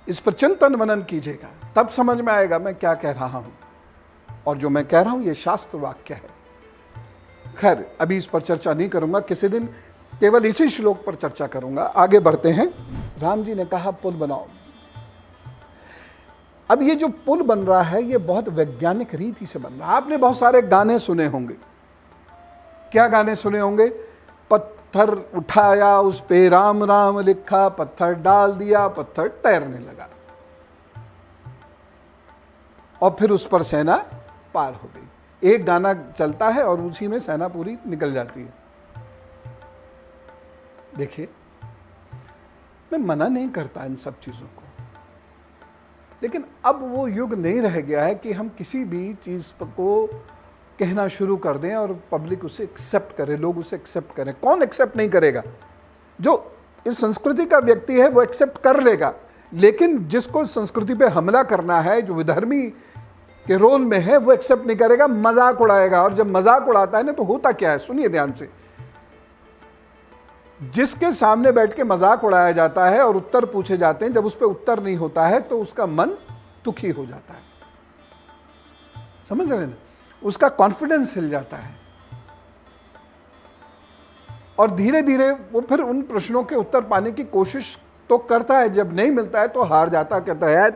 इस पर चिंतन मनन कीजिएगा, तब समझ में आएगा मैं क्या कह रहा हूं। और जो मैं कह रहा हूं ये शास्त्र वाक्य है। खैर, अभी इस पर चर्चा नहीं करूंगा, किसी दिन केवल इसी श्लोक पर चर्चा करूंगा। आगे बढ़ते हैं। राम जी ने कहा पुल बनाओ। अब ये जो पुल बन रहा है ये बहुत वैज्ञानिक रीति से बन रहा है। आपने बहुत सारे गाने सुने होंगे। क्या गाने सुने होंगे? पत्थर उठाया उस पे राम राम लिखा, पत्थर डाल दिया पत्थर तैरने लगा, और फिर उस पर सेना पार हो गई। एक गाना चलता है और उसी में सेना पूरी निकल जाती है। देखिए, मैं मना नहीं करता इन सब चीजों को, लेकिन अब वो युग नहीं रह गया है कि हम किसी भी चीज को कहना शुरू कर दें और पब्लिक उसे एक्सेप्ट करे, लोग उसे एक्सेप्ट करें। कौन एक्सेप्ट नहीं करेगा? जो इस संस्कृति का व्यक्ति है वो एक्सेप्ट कर लेगा, लेकिन जिसको संस्कृति पे हमला करना है, जो विधर्मी के रोल में है, वो एक्सेप्ट नहीं करेगा, मजाक उड़ाएगा। और जब मजाक उड़ाता है ना तो होता क्या है, सुनिए ध्यान से। जिसके सामने बैठ के मजाक उड़ाया जाता है और उत्तर पूछे जाते हैं, जब उस पर उत्तर नहीं होता है तो उसका मन दुखी हो जाता है। समझ रहे हैं ना? उसका कॉन्फिडेंस हिल जाता है और धीरे धीरे वो फिर उन प्रश्नों के उत्तर पाने की कोशिश तो करता है, जब नहीं मिलता है तो हार जाता, कहता है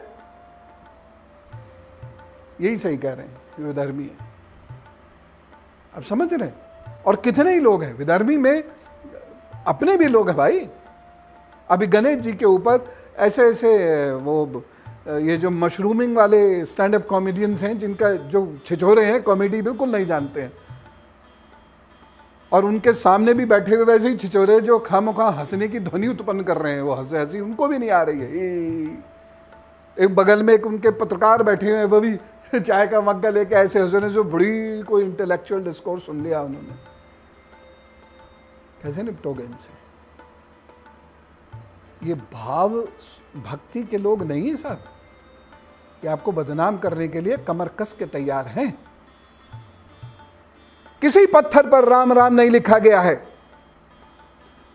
यही सही कह रहे हैं, ये विधर्मी है। अब समझ रहे हैं? और कितने ही लोग हैं विधर्मी में, अपने भी लोग हैं भाई। अभी गणेश जी के ऊपर ऐसे ऐसे वो ये जो मशरूमिंग वाले स्टैंड अप कॉमेडियंस हैं, जिनका जो छिछोरे हैं, कॉमेडी बिल्कुल नहीं जानते हैं, और उनके सामने भी बैठे हुए वैसे ही छिछोरे जो खामोखा हंसने की ध्वनि उत्पन्न कर रहे हैं, वो हंसी हंसी उनको भी नहीं आ रही है। एक बगल में एक उनके पत्रकार बैठे हुए हैं, वो भी चाय का मग्गा लेके ऐसे हंस रहे, जो बड़ी कोई इंटेलेक्चुअल डिस्कोर्स सुन लिया उन्होंने। कैसे निपटोगे इनसे? ये भाव भक्ति के लोग नहीं है साहब, ये आपको बदनाम करने के लिए कमर कस के तैयार हैं। किसी पत्थर पर राम राम नहीं लिखा गया है,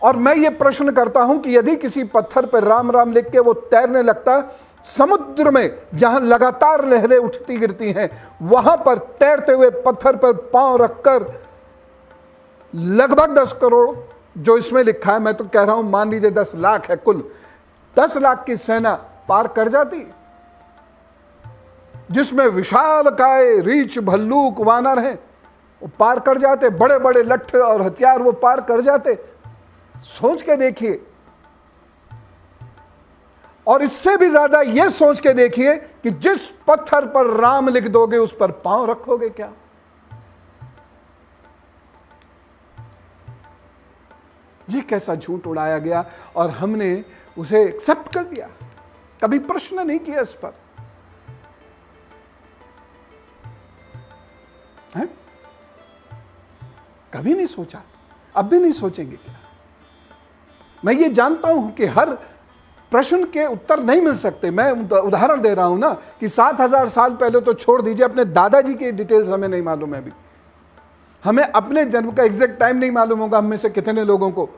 और मैं ये प्रश्न करता हूं कि यदि किसी पत्थर पर राम राम लिख के वो तैरने लगता समुद्र में, जहां लगातार लहरें उठती गिरती हैं, वहां पर तैरते हुए पत्थर पर पांव रखकर लगभग 10 करोड़ जो इसमें लिखा है, मैं तो कह रहा हूं मान लीजिए 10 लाख है कुल, 10 लाख की सेना पार कर जाती, जिसमें विशालकाय रीछ भल्लूक वानर हैं, वो पार कर जाते, बड़े बड़े लट्ठे और हथियार वो पार कर जाते। सोच के देखिए। और इससे भी ज्यादा यह सोच के देखिए कि जिस पत्थर पर राम लिख दोगे उस पर पांव रखोगे क्या? यह कैसा झूठ उड़ाया गया और हमने उसे एक्सेप्ट कर दिया, कभी प्रश्न नहीं किया इस पर। है? कभी नहीं सोचा, अब भी नहीं सोचेंगे क्या? मैं ये जानता हूं कि हर प्रश्न के उत्तर नहीं मिल सकते। मैं उदाहरण दे रहा हूं ना कि 7000 साल पहले तो छोड़ दीजिए, अपने दादाजी की डिटेल्स हमें नहीं मालूम है अभी, हमें अपने जन्म का एग्जैक्ट टाइम नहीं मालूम होगा हम में से कितने लोगों को।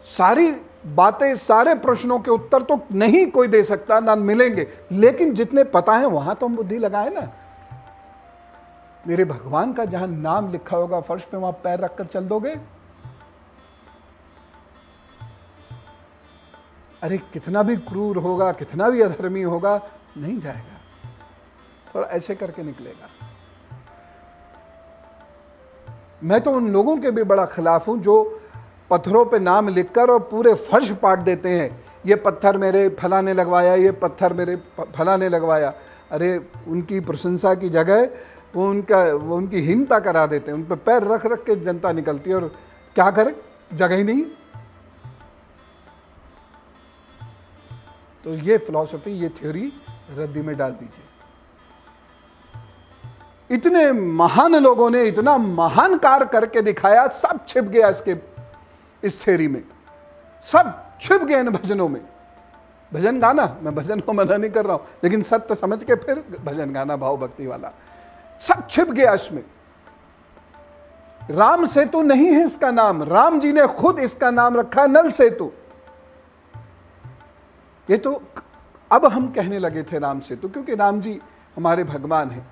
सारी बातें, सारे प्रश्नों के उत्तर तो नहीं कोई दे सकता, ना मिलेंगे, लेकिन जितने पता है वहां तो हम बुद्धि लगाए ना। मेरे भगवान का जहां नाम लिखा होगा फर्श पे, वहां पैर रखकर चल दोगे? अरे कितना भी क्रूर होगा, कितना भी अधर्मी होगा, नहीं जाएगा, थोड़ा ऐसे करके निकलेगा। मैं तो उन लोगों के भी बड़ा खिलाफ हूं जो पत्थरों पे नाम लिखकर और पूरे फर्श पाट देते हैं, ये पत्थर मेरे फला ने लगवाया, ये पत्थर मेरे फला ने लगवाया। अरे उनकी प्रशंसा की जगह वो उनकी हीनता करा देते हैं, उन पर पैर रख रख के जनता निकलती है, और क्या करे, जगह ही नहीं। तो ये फिलॉसफी, ये थ्योरी रद्दी में डाल दीजिए। इतने महान लोगों ने इतना महान कार्य करके दिखाया, सब छिप गया इस थ्योरी में, सब छिप गए इन भजनों में। भजन गाना, मैं भजन को मना नहीं कर रहा हूं, लेकिन सत्य समझ के फिर भजन गाना, भाव भक्ति वाला, सब छिप गया इसमें। राम सेतु नहीं है इसका नाम, राम जी ने खुद इसका नाम रखा नल सेतु। ये तो अब हम कहने लगे थे राम सेतु, क्योंकि राम जी हमारे भगवान हैं।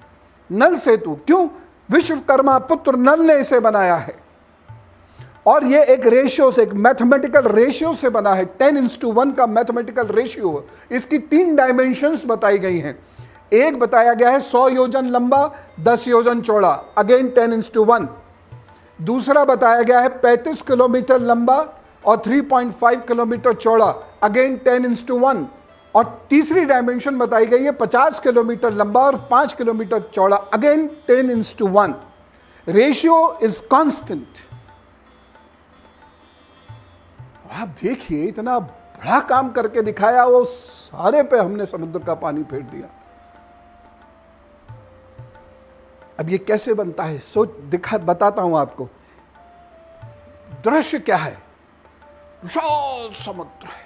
नल सेतु क्यों? विश्वकर्मा पुत्र नल ने इसे बनाया है, और ये एक रेशियो से, एक मैथमेटिकल रेशियो से बना है। 10:1 का मैथमेटिकल रेशियो। इसकी 3 डायमेंशंस बताई गई हैं। एक बताया गया है 100 योजन लंबा, 10 योजन चौड़ा, अगेन 10:1। दूसरा बताया गया है 35 किलोमीटर लंबा और 3.5 किलोमीटर चौड़ा, अगेन 10:1। और तीसरी डायमेंशन बताई गई है 50 किलोमीटर लंबा और 5 किलोमीटर चौड़ा, अगेन 10:1। Ratio is constant. आप देखिए, इतना बड़ा काम करके दिखाया, वो सारे पे हमने समुद्र का पानी फेर दिया। अब ये कैसे बनता है, बताता हूं आपको। दृश्य क्या है? विशाल समुद्र है,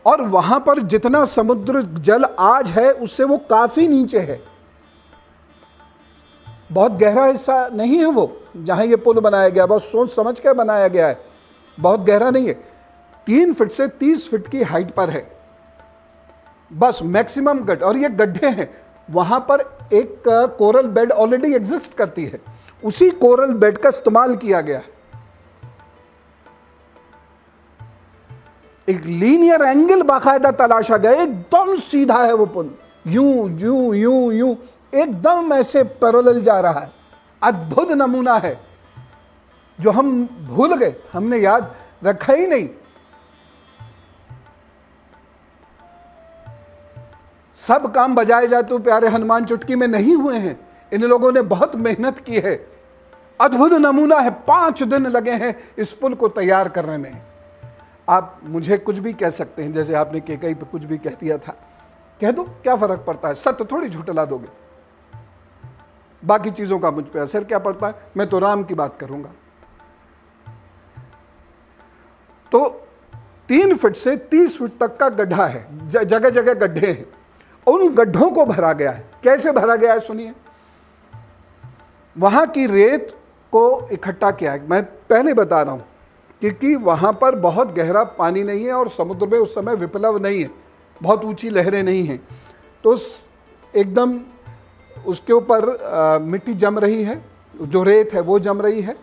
और वहां पर जितना समुद्र जल आज है उससे वो काफी नीचे है। बहुत गहरा हिस्सा नहीं है वो, जहाँ ये पुल बनाया गया बहुत सोच समझ के बनाया गया है, बहुत गहरा नहीं है। 3 फीट से 30 फीट की हाइट पर है बस मैक्सिमम गड्ढे, और ये गड्ढे हैं। वहाँ पर एक कोरल बेड ऑलरेडी एग्जिस्ट करती है, उसी कोरल बेड का इस्तेमाल किया गया है। एक लीनियर एंगल बाकायदा तलाशा गया, एकदम सीधा है वो पुल, यूं यूं यूं यूं एकदम ऐसे पैरेलल जा रहा है। अद्भुत नमूना है जो हम भूल गए, हमने याद रखा ही नहीं। सब काम बजाए जाए तो प्यारे हनुमान चुटकी में नहीं हुए हैं, इन लोगों ने बहुत मेहनत की है। अद्भुत नमूना है, 5 दिन लगे हैं इस पुल को तैयार करने में। आप मुझे कुछ भी कह सकते हैं, जैसे आपने केकई पे कुछ भी कह दिया था, कह दो, क्या फर्क पड़ता है, सत्य थोड़ी झुठला दोगे, बाकी चीजों का मुझ पे असर क्या पड़ता है, मैं तो राम की बात करूंगा। तो 3 फीट से 30 फीट तक का गड्ढा है, जगह जगह गड्ढे हैं, उन गड्ढों को भरा गया है। कैसे भरा गया है सुनिए। वहां की रेत को इकट्ठा किया है, मैं पहले बता रहा हूं, क्योंकि वहां पर बहुत गहरा पानी नहीं है और समुद्र में उस समय विप्लव नहीं है, बहुत ऊंची लहरें नहीं हैं, तो एकदम उसके ऊपर मिट्टी जम रही है, जो रेत है वो जम रही है।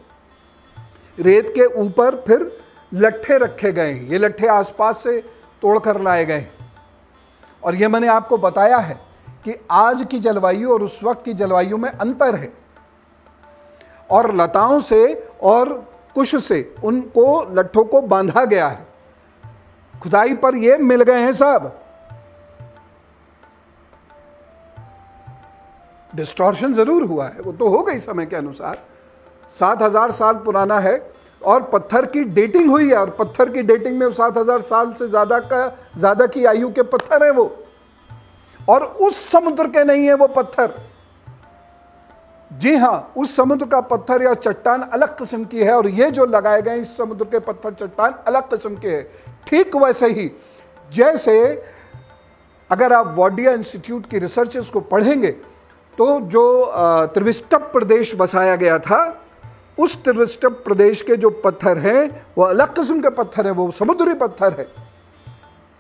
रेत के ऊपर फिर लट्ठे रखे गए हैं, ये लट्ठे आसपास से तोड़कर लाए गए हैं। और ये मैंने आपको बताया है कि आज की जलवायु और उस वक्त की जलवायु में अंतर है, और लताओं से और कुश से उनको लट्ठों को बांधा गया है। खुदाई पर ये मिल गए हैं सब। डिस्टॉर्शन जरूर हुआ है, वो तो हो गई समय के अनुसार, 7000 साल पुराना है, और पत्थर की डेटिंग हुई है, और पत्थर की डेटिंग में 7000 साल से ज्यादा की आयु के पत्थर है वो, और उस समुद्र के नहीं है वो पत्थर। जी हां, उस समुद्र का पत्थर या चट्टान अलग किस्म की है, और ये जो लगाए गए इस समुद्र के पत्थर चट्टान अलग किस्म के हैं। ठीक वैसे ही जैसे अगर आप वाडिया इंस्टीट्यूट की रिसर्चेस को पढ़ेंगे तो जो त्रिविष्टप प्रदेश बसाया गया था, उस त्रिविष्टप प्रदेश के जो पत्थर हैं वो अलग किस्म के पत्थर हैं, वो समुद्री पत्थर है।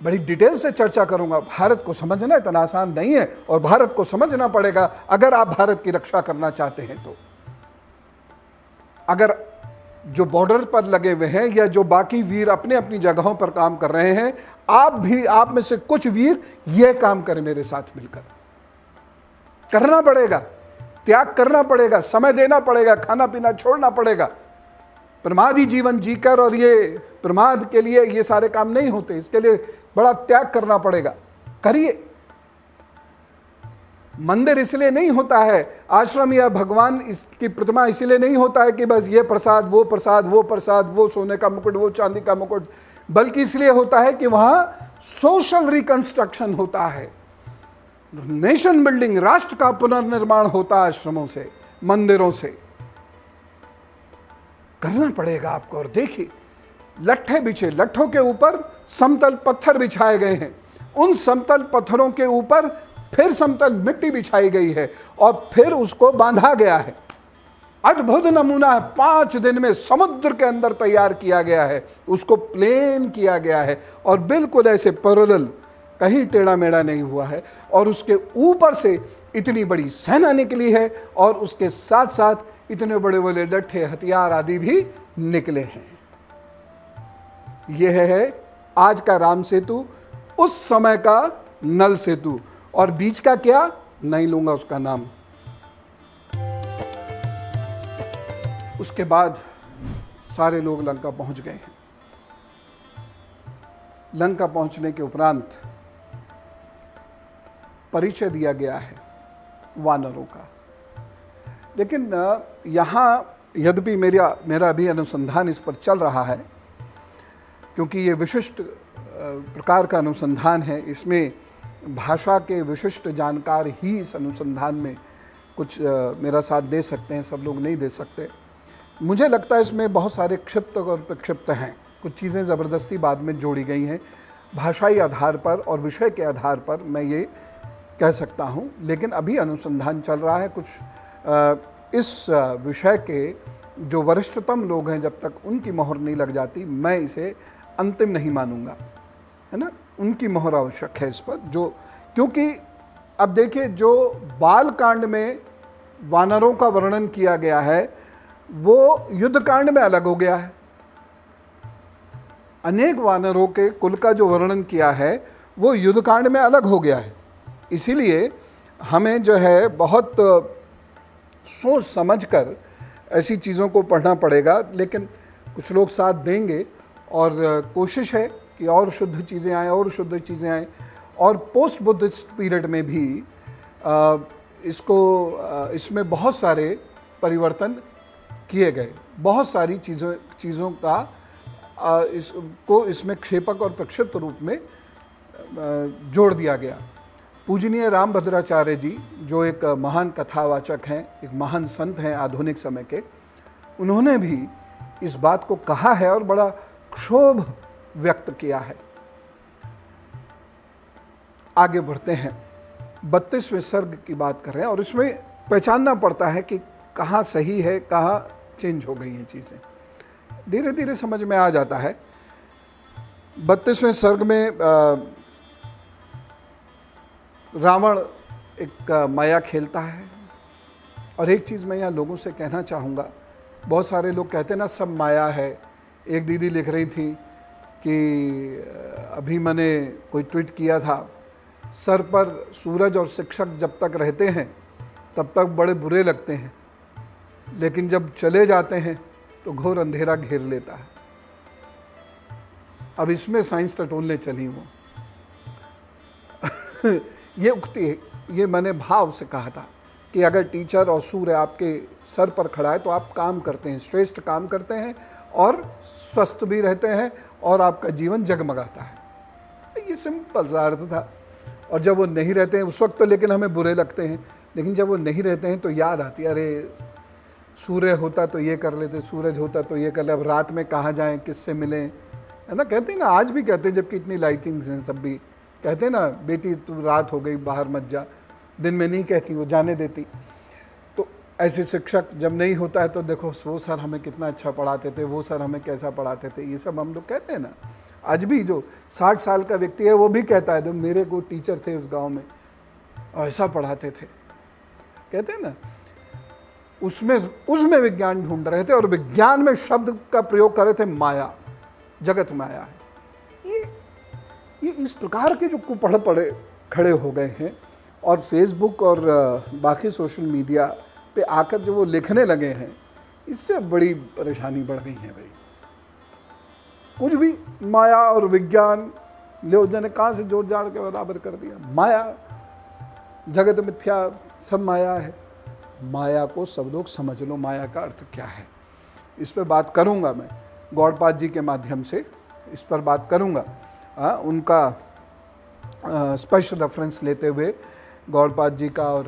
बड़ी डिटेल से चर्चा करूंगा। भारत को समझना इतना आसान नहीं है, और भारत को समझना पड़ेगा अगर आप भारत की रक्षा करना चाहते हैं तो। अगर जो बॉर्डर पर लगे हुए हैं या जो बाकी वीर अपने अपनी जगहों पर काम कर रहे हैं, आप में से कुछ वीर यह काम करें मेरे साथ मिलकर। करना पड़ेगा, त्याग करना पड़ेगा, समय देना पड़ेगा, खाना पीना छोड़ना पड़ेगा। प्रमादी जीवन जीकर और ये प्रमाद के लिए ये सारे काम नहीं होते, इसके लिए बड़ा त्याग करना पड़ेगा। करिए। मंदिर इसलिए नहीं होता है, आश्रम या भगवान इसकी प्रतिमा इसलिए नहीं होता है कि बस ये प्रसाद, वो प्रसाद, वो प्रसाद, वो सोने का मुकुट, वो चांदी का मुकुट, बल्कि इसलिए होता है कि वहां सोशल रिकंस्ट्रक्शन होता है, नेशन बिल्डिंग, राष्ट्र का पुनर्निर्माण होता है आश्रमों से, मंदिरों से। करना पड़ेगा आपको। और देखिए, लट्ठे बिछे, लट्ठों के ऊपर समतल पत्थर बिछाए गए हैं, उन समतल पत्थरों के ऊपर फिर समतल मिट्टी बिछाई गई है, और फिर उसको बांधा गया है। अद्भुत नमूना है, 5 दिन में समुद्र के अंदर तैयार किया गया है, उसको प्लेन किया गया है, और बिल्कुल ऐसे पैरेलल, कहीं टेढ़ा मेढ़ा नहीं हुआ है, और उसके ऊपर से इतनी बड़ी सेना निकली है, और उसके साथ साथ इतने बड़े बड़े लट्ठे, हथियार आदि भी निकले हैं। यह है आज का राम सेतु, उस समय का नल सेतु, और बीच का क्या, नहीं लूंगा उसका नाम। उसके बाद सारे लोग लंका पहुंच गए हैं। लंका पहुंचने के उपरांत परिचय दिया गया है वानरों का। लेकिन यहाँ यद्यपि मेरा अभी अनुसंधान इस पर चल रहा है, क्योंकि ये विशिष्ट प्रकार का अनुसंधान है, इसमें भाषा के विशिष्ट जानकार ही इस अनुसंधान में कुछ मेरा साथ दे सकते हैं, सब लोग नहीं दे सकते। मुझे लगता है इसमें बहुत सारे क्षिप्त और प्रक्षिप्त हैं, कुछ चीज़ें ज़बरदस्ती बाद में जोड़ी गई हैं। भाषाई आधार पर और विषय के आधार पर मैं ये कह सकता हूँ, लेकिन अभी अनुसंधान चल रहा है। कुछ इस विषय के जो वरिष्ठतम लोग हैं, जब तक उनकी मोहर नहीं लग जाती, मैं इसे अंतिम नहीं मानूंगा, है ना। उनकी मोहर आवश्यक है इस पर, जो क्योंकि अब देखिए, जो बाल कांड में वानरों का वर्णन किया गया है वो युद्ध कांड में अलग हो गया है। अनेक वानरों के कुल का जो वर्णन किया है वो युद्ध कांड में अलग हो गया है। इसीलिए हमें जो है बहुत सोच समझकर ऐसी चीज़ों को पढ़ना पड़ेगा, लेकिन कुछ लोग साथ देंगे और कोशिश है कि और शुद्ध चीज़ें आएँ और शुद्ध चीज़ें आएँ। और पोस्ट बुद्धिस्ट पीरियड में भी इसमें बहुत सारे परिवर्तन किए गए, बहुत सारी चीज़ों का इसमें क्षेपक और प्रक्षिप्त रूप में जोड़ दिया गया। पूजनीय रामभद्राचार्य जी, जो एक महान कथावाचक हैं, एक महान संत हैं आधुनिक समय के, उन्होंने भी इस बात को कहा है और बड़ा क्षोभ व्यक्त किया है। आगे बढ़ते हैं, 32वें सर्ग की बात कर रहे हैं और इसमें पहचानना पड़ता है कि कहाँ सही है, कहाँ चेंज हो गई हैं चीज़ें। धीरे धीरे समझ में आ जाता है। 32वें सर्ग में रावण एक माया खेलता है। और एक चीज़ मैं यहाँ लोगों से कहना चाहूँगा, बहुत सारे लोग कहते हैं ना सब माया है। एक दीदी लिख रही थी कि अभी मैंने कोई ट्वीट किया था, सर पर सूरज और शिक्षक जब तक रहते हैं तब तक बड़े बुरे लगते हैं, लेकिन जब चले जाते हैं तो घोर अंधेरा घेर लेता है। अब इसमें साइंस टटोलने चली हूँ। ये उक्ति, ये मैंने भाव से कहा था कि अगर टीचर और सूर्य आपके सर पर खड़ा है तो आप काम करते हैं, श्रेष्ठ काम करते हैं और स्वस्थ भी रहते हैं और आपका जीवन जगमगाता है। ये सिंपल सा अर्थ था। और जब वो नहीं रहते हैं उस वक्त तो लेकिन हमें बुरे लगते हैं, लेकिन जब वो नहीं रहते हैं तो याद आती है, अरे सूर्य होता तो ये कर लेते, सूरज होता तो ये कर ले, अब रात में कहाँ जाएं, किससे मिलें, है ना। कहते हैं ना, आज भी कहते हैं, जबकि इतनी लाइटिंग्स हैं, सब भी कहते हैं ना, बेटी तू रात हो गई बाहर मत जा, दिन में नहीं कहती, वो जाने देती। तो ऐसे शिक्षक जब नहीं होता है तो देखो वो सर हमें कितना अच्छा पढ़ाते थे, वो सर हमें कैसा पढ़ाते थे, ये सब हम लोग कहते हैं ना। आज भी जो 60 साल का व्यक्ति है वो भी कहता है, तो मेरे को टीचर थे उस गांव में ऐसा पढ़ाते थे, कहते हैं ना। उसमें विज्ञान ढूंढ रहे थे और विज्ञान में शब्द का प्रयोग कर रहे थे माया, जगत माया है। ये इस प्रकार के जो कुपढ़ पड़े खड़े हो गए हैं और फेसबुक और बाकी सोशल मीडिया पे आकर जो वो लिखने लगे हैं, इससे बड़ी परेशानी बढ़ गई है भाई। कुछ भी माया और विज्ञान ले जने कहाँ से जोड़ जाड़ के बराबर कर दिया। माया, जगत मिथ्या, सब माया है। माया को सब लोग समझ लो, माया का अर्थ क्या है। इस पर बात करूंगा मैं, गौड़पाद जी के माध्यम से इस पर बात करूंगा। उनका स्पेशल रेफरेंस लेते हुए गौड़पाद जी का और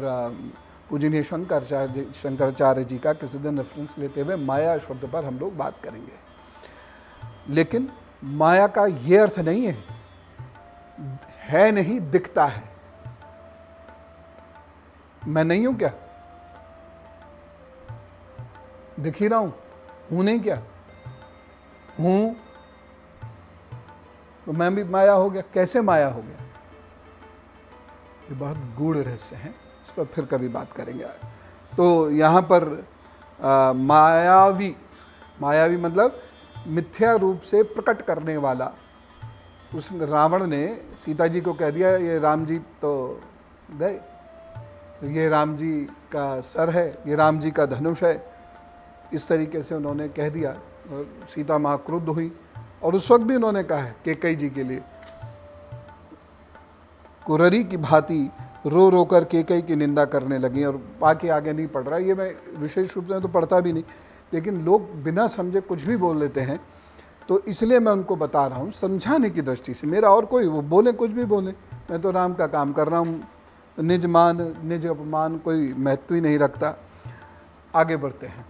पूजनीय शंकराचार्य जी का किसी दिन रेफरेंस लेते हुए माया शब्द पर हम लोग बात करेंगे। लेकिन माया का ये अर्थ नहीं है नहीं, दिखता है। मैं नहीं हूं क्या, दिख ही रहा हूं नहीं क्या, हूं तो मैं भी माया हो गया। कैसे माया हो गया, ये बहुत गूढ़ रहस्य है, इस पर फिर कभी बात करेंगे। तो यहाँ पर मायावी मतलब मिथ्या रूप से प्रकट करने वाला। उस रावण ने सीता जी को कह दिया ये राम जी तो गए, ये राम जी का सर है, ये राम जी का धनुष है, इस तरीके से उन्होंने कह दिया और सीता माँ क्रुद्ध हुई। और उस वक्त भी उन्होंने कहा है कैकेयी जी के लिए, कुररी की भांति रो रो कर कैकेयी की निंदा करने लगी। और बाकी आगे नहीं पढ़ रहा, ये मैं विशेष रूप से तो पढ़ता भी नहीं, लेकिन लोग बिना समझे कुछ भी बोल लेते हैं, तो इसलिए मैं उनको बता रहा हूँ समझाने की दृष्टि से। मेरा और कोई, वो बोले कुछ भी बोले, मैं तो राम का काम कर रहा हूँ। निज मान निज अपमान कोई महत्व ही नहीं रखता। आगे बढ़ते हैं।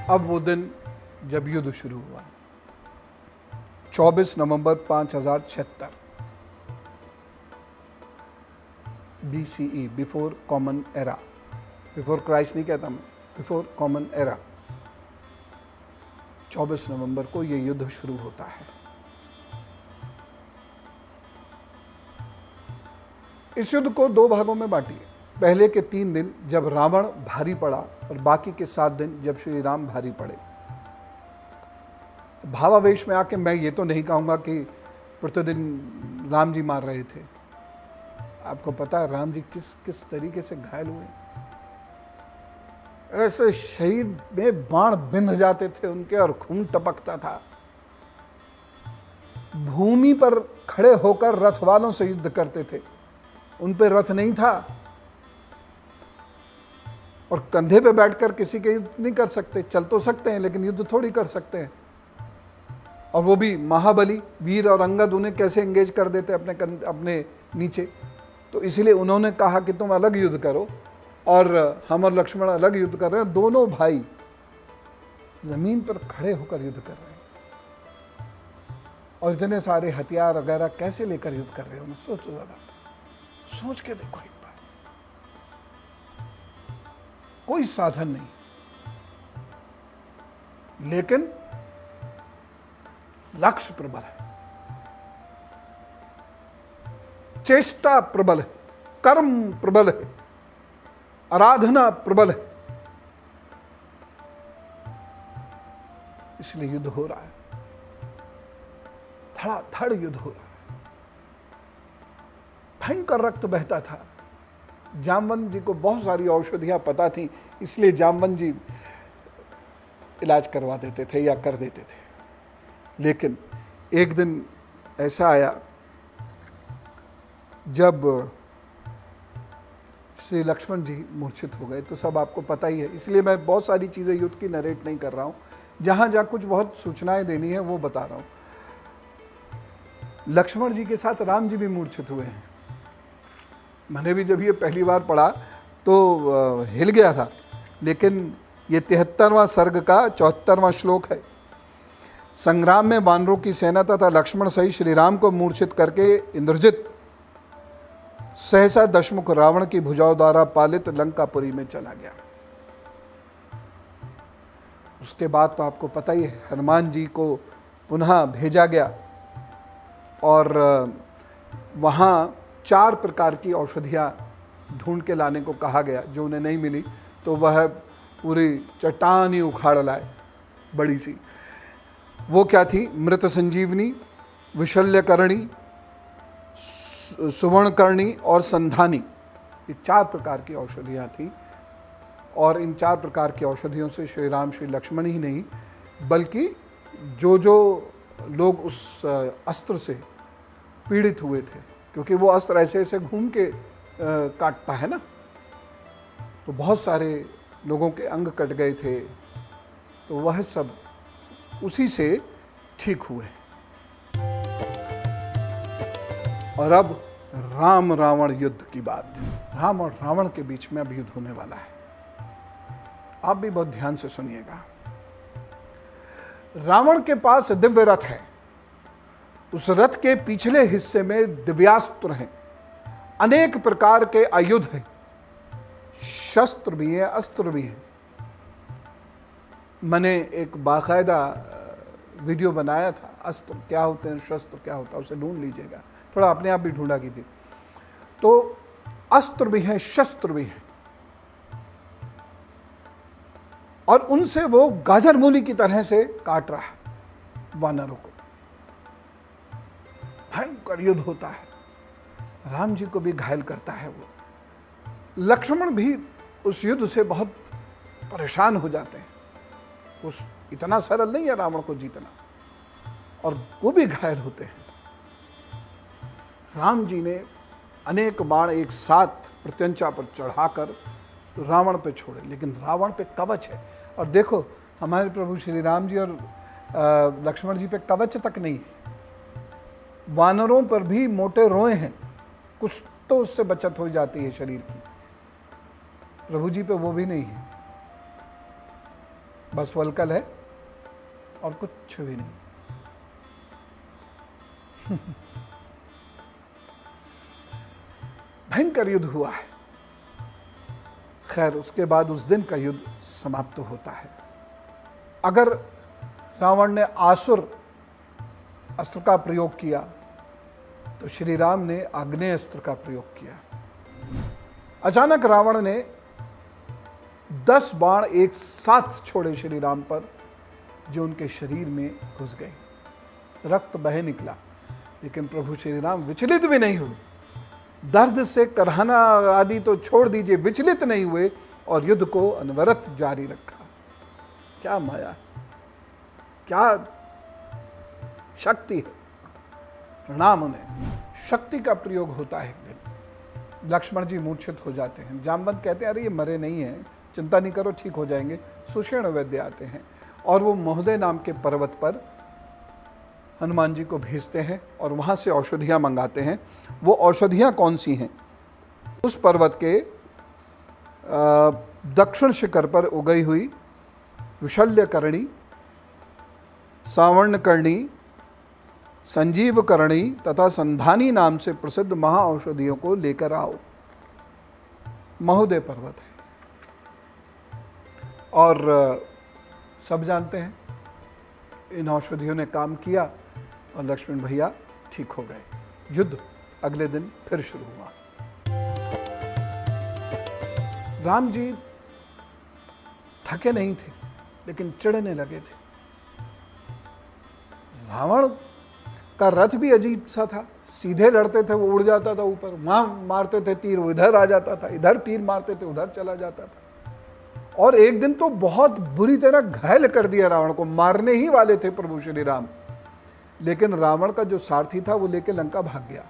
अब वो दिन जब युद्ध शुरू हुआ, 24 नवंबर 5076 BCE, before common era. Before Christ नहीं कहता मैं, बिफोर कॉमन एरा। 24 नवंबर को ये युद्ध शुरू होता है। इस युद्ध को 2 भागों में बांटिए। पहले के 3 दिन जब रावण भारी पड़ा और बाकी के 7 दिन जब श्री राम भारी पड़े। भावावेश में आके मैं ये तो नहीं कहूंगा कि प्रतिदिन राम जी मार रहे थे। आपको पता है राम जी किस किस तरीके से घायल हुए। ऐसे शरीर में बाण बिंध जाते थे उनके और खून टपकता था। भूमि पर खड़े होकर रथ वालों से युद्ध करते थे, उन पे रथ नहीं था और कंधे पे बैठकर किसी के युद्ध नहीं कर सकते। चल तो सकते हैं लेकिन युद्ध थोड़ी कर सकते हैं। और वो भी महाबली वीर और अंगद उन्हें कैसे एंगेज कर देते अपने नीचे। तो इसलिए उन्होंने कहा कि तुम अलग युद्ध करो और हम और लक्ष्मण अलग युद्ध कर रहे हैं। दोनों भाई जमीन पर खड़े होकर युद्ध कर रहे हैं और इतने सारे हथियार वगैरह कैसे लेकर युद्ध कर रहे हो। सोचो जरा, सोच के देखो एक बार। कोई साधन नहीं, लेकिन लक्ष्य प्रबल है, चेष्टा प्रबल है, कर्म प्रबल है, आराधना प्रबल है। इसलिए युद्ध हो रहा है, धड़ाधड़ युद्ध हो रहा है। भयंकर रक्त बहता था। जामवंत जी को बहुत सारी औषधियां पता थी, इसलिए जामवंत जी इलाज करवा देते थे या कर देते थे। लेकिन एक दिन ऐसा आया जब श्री लक्ष्मण जी मूर्छित हो गए। तो सब आपको पता ही है, इसलिए मैं बहुत सारी चीज़ें युद्ध की नरेट नहीं कर रहा हूँ। जहाँ जहाँ कुछ बहुत सूचनाएं देनी है वो बता रहा हूँ। लक्ष्मण जी के साथ राम जी भी मूर्छित हुए हैं। मैंने भी जब ये पहली बार पढ़ा तो हिल गया था, लेकिन ये 73वां सर्ग का 74वां श्लोक है। संग्राम में वानरों की सेना तथा लक्ष्मण सहित श्री राम को मूर्छित करके इंद्रजित सहसा दशमुख रावण की भुजाओं द्वारा पालित लंकापुरी में चला गया। उसके बाद तो आपको पता ही है, हनुमान जी को पुनः भेजा गया और वहाँ 4 प्रकार की औषधियाँ ढूंढ के लाने को कहा गया। जो उन्हें नहीं मिली तो वह पूरी चट्टान ही उखाड़ लाए, बड़ी सी। वो क्या थी? मृत संजीवनी, विशल्यकर्णी, सुवर्णकर्णी और संधानी। ये 4 प्रकार की औषधियाँ थी और इन 4 प्रकार की औषधियों से श्री राम श्री लक्ष्मण ही नहीं बल्कि जो लोग उस अस्त्र से पीड़ित हुए थे, क्योंकि वो अस्त्र ऐसे ऐसे घूम के काटता है ना, तो बहुत सारे लोगों के अंग कट गए थे। तो वह सब उसी से ठीक हुए। और अब राम रावण युद्ध की बात। राम और रावण के बीच में अब युद्ध होने वाला है। आप भी बहुत ध्यान से सुनिएगा। रावण के पास दिव्य रथ है। उस रथ के पिछले हिस्से में दिव्यास्त्र हैं, अनेक प्रकार के आयुध हैं, शस्त्र भी है, अस्त्र भी है। मैंने एक बाकायदा वीडियो बनाया था, अस्त्र क्या होते हैं, शस्त्र क्या होता है, उसे ढूंढ लीजिएगा, थोड़ा अपने आप भी ढूंढा कीजिए। तो अस्त्र भी हैं, शस्त्र भी हैं, और उनसे वो गाजर मूली की तरह से काट रहा है वानरों को। भयंकर युद्ध होता है, राम जी को भी घायल करता है वो। लक्ष्मण भी उस युद्ध से बहुत परेशान हो जाते हैं। उस इतना सरल नहीं है रावण को जीतना, और वो भी घायल होते हैं। राम जी ने अनेक बाण एक साथ प्रत्यंचा पर चढ़ाकर रावण पे छोड़े, लेकिन रावण पे कवच है। और देखो, हमारे प्रभु श्री राम जी और लक्ष्मण जी पे कवच तक नहीं है। वानरों पर भी मोटे रोए हैं, कुछ तो उससे बचत हो जाती है शरीर की। प्रभु जी पे वो भी नहीं है, बस वलकल है और कुछ भी नहीं। भयंकर युद्ध हुआ है। खैर उसके बाद उस दिन का युद्ध समाप्त होता है। अगर रावण ने आसुर अस्त्र का प्रयोग किया तो श्री राम ने आग्नेय अस्त्र का प्रयोग किया। अचानक रावण ने 10 बाण एक साथ छोड़े श्री राम पर, जो उनके शरीर में घुस गए। रक्त बह निकला, लेकिन प्रभु श्री राम विचलित भी नहीं हुए। दर्द से करहना आदि तो छोड़ दीजिए, विचलित नहीं हुए और युद्ध को अनवरत जारी रखा। क्या माया, क्या शक्ति है। प्रणाम उन्हें। शक्ति का प्रयोग होता है। एक दिन लक्ष्मण जी मूर्छित हो जाते हैं। जामवंत कहते हैं अरे ये मरे नहीं हैं, चिंता नहीं करो, ठीक हो जाएंगे। सुषेण वैद्य आते हैं और वो महोदय नाम के पर्वत पर हनुमान जी को भेजते हैं और वहाँ से औषधियाँ मंगाते हैं। वो औषधियाँ कौन सी हैं? उस पर्वत के दक्षिण शिखर पर उगई हुई विशल्यकर्णी, सावर्णकर्णी, संजीवकर्णी तथा संधानी नाम से प्रसिद्ध महाऔषधियों को लेकर आओ। महोदय पर्वत है और सब जानते हैं इन औषधियों ने काम किया और लक्ष्मण भैया ठीक हो गए। युद्ध अगले दिन फिर शुरू हुआ। राम जी थके नहीं थे, लेकिन चिढ़ने लगे थे। रावण का रथ भी अजीब सा था। सीधे लड़ते थे वो उड़ जाता था ऊपर, वहां मारते थे तीर वो इधर आ जाता था, इधर तीर मारते थे उधर चला जाता था। और एक दिन तो बहुत बुरी तरह घायल कर दिया रावण को। मारने ही वाले थे प्रभु श्री राम, लेकिन रावण का जो सारथी था वो लेके लंका भाग गया।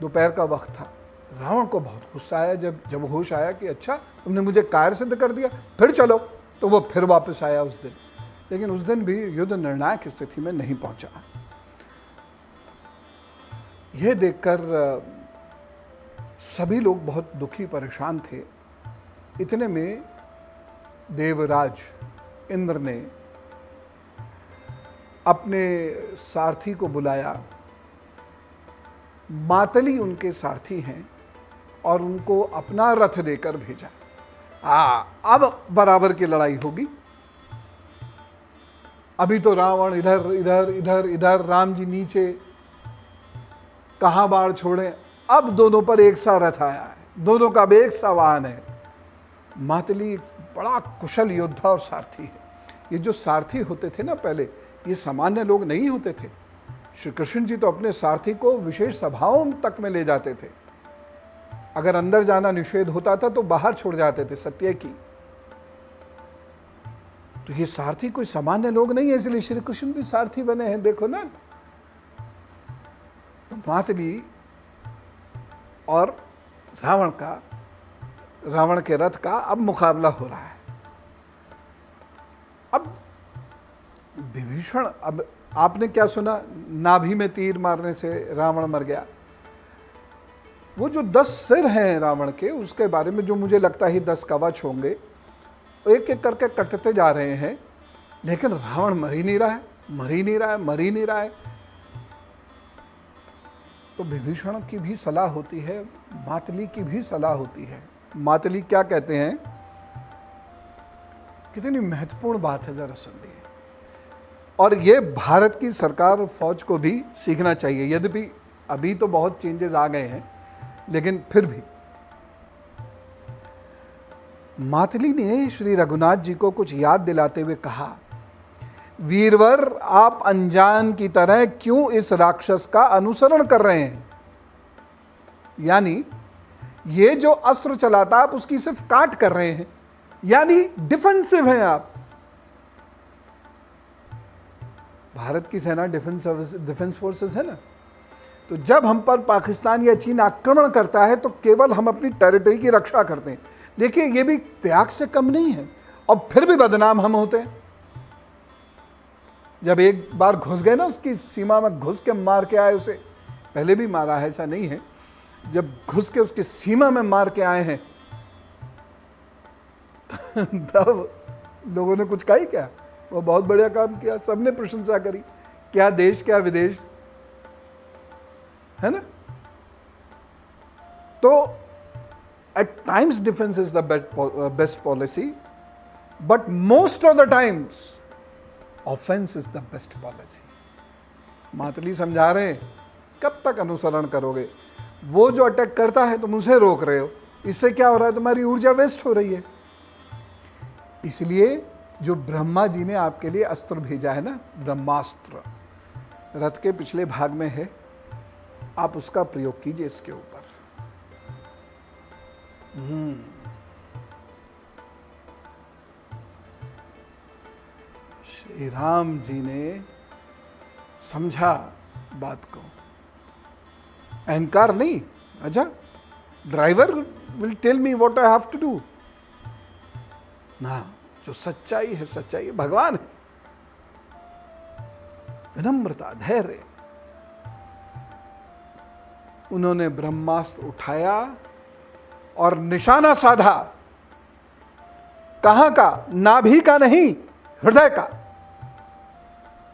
दोपहर का वक्त था। रावण को बहुत गुस्सा आया। जब होश आया कि अच्छा तुमने मुझे कार्य सिद्ध कर दिया, फिर चलो, तो वो फिर वापस आया उस दिन। लेकिन उस दिन भी युद्ध निर्णायक स्थिति में नहीं पहुंचा। यह देखकर सभी लोग बहुत दुखी परेशान थे। इतने में देवराज इंद्र ने अपने सारथी को बुलाया। मातली उनके सारथी हैं और उनको अपना रथ देकर भेजा। अब बराबर की लड़ाई होगी। अभी तो रावण इधर इधर इधर इधर, राम जी नीचे, कहाँ बाढ़ छोड़े। अब दोनों पर एक सा रथ आया है, दोनों का अब एक सा वाहन है। मातली बड़ा कुशल योद्धा और सारथी है। ये जो सारथी होते थे ना पहले, ये सामान्य लोग नहीं होते थे। श्री कृष्ण जी तो अपने सारथी को विशेष सभाओं तक में ले जाते थे। अगर अंदर जाना निषेध होता था तो बाहर छोड़ जाते थे सत्य की। तो ये सारथी कोई सामान्य लोग नहीं है, इसलिए श्री कृष्ण भी सारथी बने हैं। देखो ना, तो मातली और रावण के रथ का अब मुकाबला हो रहा है। अब विभीषण, अब आपने क्या सुना, नाभि में तीर मारने से रावण मर गया। वो जो 10 सिर हैं रावण के, उसके बारे में जो मुझे लगता है 10 कवच होंगे, एक एक करके कटते जा रहे हैं, लेकिन रावण मर ही नहीं रहा है, मर ही नहीं रहा है, मर ही नहीं रहा है। तो विभीषण की भी सलाह होती है, मातली की भी सलाह होती है। मातली क्या कहते हैं, कितनी महत्वपूर्ण बात है, जरा सुनिए। और ये भारत की सरकार और फौज को भी सीखना चाहिए। यद्यपि अभी तो बहुत चेंजेस आ गए हैं, लेकिन फिर भी मातली ने श्री रघुनाथ जी को कुछ याद दिलाते हुए कहा, वीरवर आप अनजान की तरह क्यों इस राक्षस का अनुसरण कर रहे हैं? यानी ये जो अस्त्र चलाता आप उसकी सिर्फ काट कर रहे हैं, यानी डिफेंसिव हैं आप। भारत की सेना डिफेंस फोर्सेस है ना, तो जब हम पर पाकिस्तान या चीन आक्रमण करता है तो केवल हम अपनी टेरिटरी की रक्षा करते हैं। देखिए ये भी त्याग से कम नहीं है, और फिर भी बदनाम हम होते हैं। जब एक बार घुस गए ना उसकी सीमा में, घुस के मार के आए उसे, पहले भी मारा है ऐसा नहीं है, जब घुस के उसकी सीमा में मार के आए हैं तब लोगों ने कुछ कहा ही क्या? वो बहुत बढ़िया काम किया, सबने प्रशंसा करी। क्या देश क्या विदेश, है ना। तो At times defense is the best policy, but most of the times offense is the best policy. Matali समझा रहे हैं, कब तक अनुसरण करोगे? वो जो अटैक करता है तुम उसे रोक रहे हो, इससे क्या हो रहा है? तुम्हारी ऊर्जा वेस्ट हो रही है। इसलिए जो ब्रह्मा जी ने आपके लिए अस्त्र भेजा है ना, ब्रह्मास्त्र, रथ के पिछले भाग में है, आप उसका प्रयोग कीजिए इसके ऊपर। श्री राम जी ने समझा बात को, अहंकार नहीं। अच्छा, driver will tell me what I have to do ना, जो सच्चाई है सच्चाई है, भगवान है। विनम्रता, धैर्य। उन्होंने ब्रह्मास्त्र उठाया और निशाना साधा। कहां का? नाभि का नहीं, हृदय का।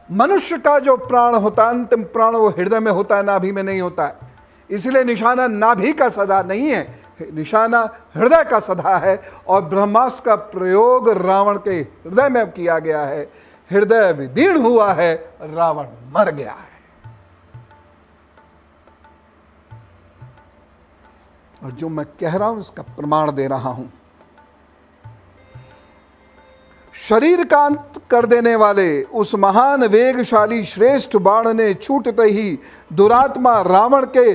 मनुष्य का जो प्राण होता है, अंतिम प्राण, वो हृदय में होता है, नाभि में नहीं होता है। इसलिए निशाना नाभि का सदा नहीं है, निशाना हृदय का सदा है। और ब्रह्मास्त्र का प्रयोग रावण के हृदय में किया गया है। हृदय विदीर्ण हुआ है, रावण मर गया है। और जो मैं कह रहा हूं इसका प्रमाण दे रहा हूं। शरीर का अंत कर देने वाले उस महान वेगशाली श्रेष्ठ बाण ने छूटते ही दुरात्मा रावण के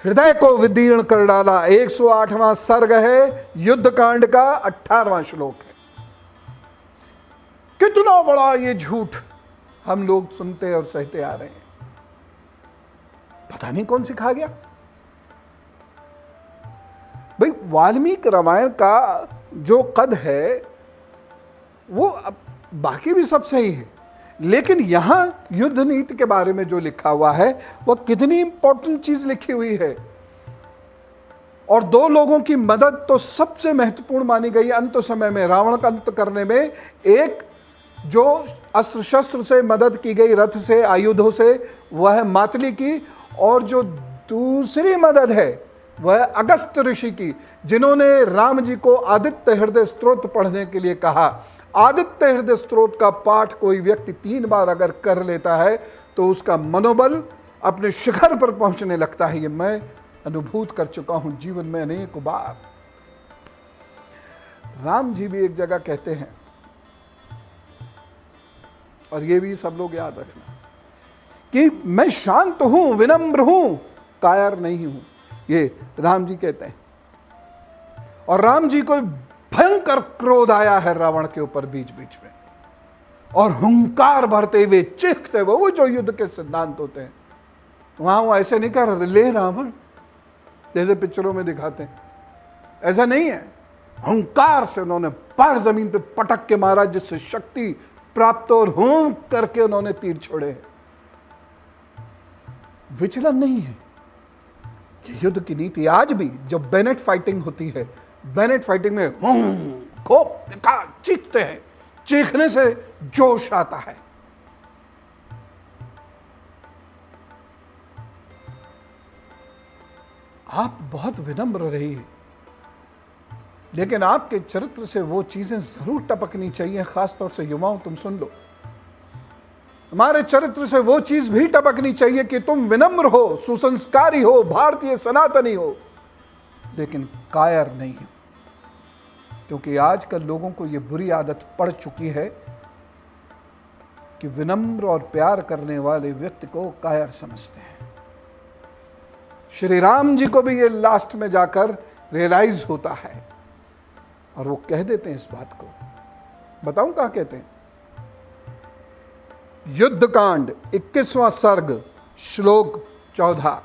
हृदय को विदीर्ण कर डाला। 108वां सर्ग है, युद्ध कांड का 18वां श्लोक है। कितना बड़ा ये झूठ हम लोग सुनते और सहते आ रहे हैं। पता नहीं कौन सिखा गया भाई। वाल्मीकि रामायण का जो कद है वो बाकी भी सब सही है, लेकिन यहां युद्ध नीति के बारे में जो लिखा हुआ है वह कितनी इंपॉर्टेंट चीज लिखी हुई है। और दो लोगों की मदद तो सबसे महत्वपूर्ण मानी गई अंत समय में, रावण का अंत करने में। एक जो अस्त्र शस्त्र से मदद की गई, रथ से, आयुधों से, वह मातली की। और जो दूसरी मदद है वह अगस्त ऋषि की, जिन्होंने राम जी को आदित्य हृदय स्तोत्र पढ़ने के लिए कहा। आदित्य हृदय स्तोत्र का पाठ कोई व्यक्ति 3 बार अगर कर लेता है तो उसका मनोबल अपने शिखर पर पहुंचने लगता है। ये मैं अनुभूत कर चुका हूं जीवन में अनेक बार। राम जी भी एक जगह कहते हैं, और ये भी सब लोग याद रखना, कि मैं शांत हूं, विनम्र हूं, कायर नहीं हूं। ये राम जी कहते हैं। और राम जी को भयंकर क्रोध आया है रावण के ऊपर बीच बीच में, और हुंकार भरते हुए, चीखते हुए, वो जो युद्ध के सिद्धांत होते हैं, वहां वो ऐसे नहीं कर रहे ले रावण जैसे पिक्चरों में दिखाते हैं, ऐसा नहीं है। हुंकार से उन्होंने पैर जमीन पे पटक के मारा, जिससे शक्ति प्राप्त, और हों करके उन्होंने तीर छोड़े। विचलन नहीं है। युद्ध की नीति आज भी जब बेनेट फाइटिंग होती है, बेनेट फाइटिंग में खूब चीखते हैं, चीखने से जोश आता है। आप बहुत विनम्र रहिए, लेकिन आपके चरित्र से वो चीजें जरूर टपकनी चाहिए। खासतौर से युवाओं, तुम सुन लो, हमारे चरित्र से वो चीज भी टपकनी चाहिए कि तुम विनम्र हो, सुसंस्कारी हो, भारतीय सनातनी हो, लेकिन कायर नहीं हो। क्योंकि आजकल लोगों को ये बुरी आदत पड़ चुकी है कि विनम्र और प्यार करने वाले व्यक्ति को कायर समझते हैं। श्री राम जी को भी ये लास्ट में जाकर रियलाइज होता है, और वो कह देते हैं इस बात को। बताऊं कहां कहते हैं? युद्ध कांड 21वां सर्ग, श्लोक 14।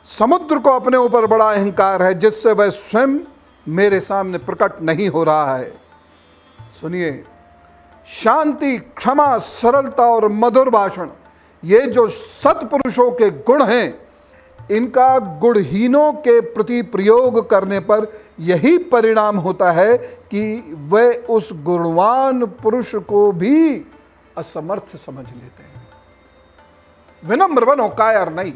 समुद्र को अपने ऊपर बड़ा अहंकार है, जिससे वह स्वयं मेरे सामने प्रकट नहीं हो रहा है। सुनिए, शांति, क्षमा, सरलता और मधुर भाषण, ये जो सत्पुरुषों के गुण हैं, इनका गुणहीनों के प्रति प्रयोग करने पर यही परिणाम होता है कि वे उस गुणवान पुरुष को भी असमर्थ समझ लेते हैं। विनम्र बनो, कायर नहीं।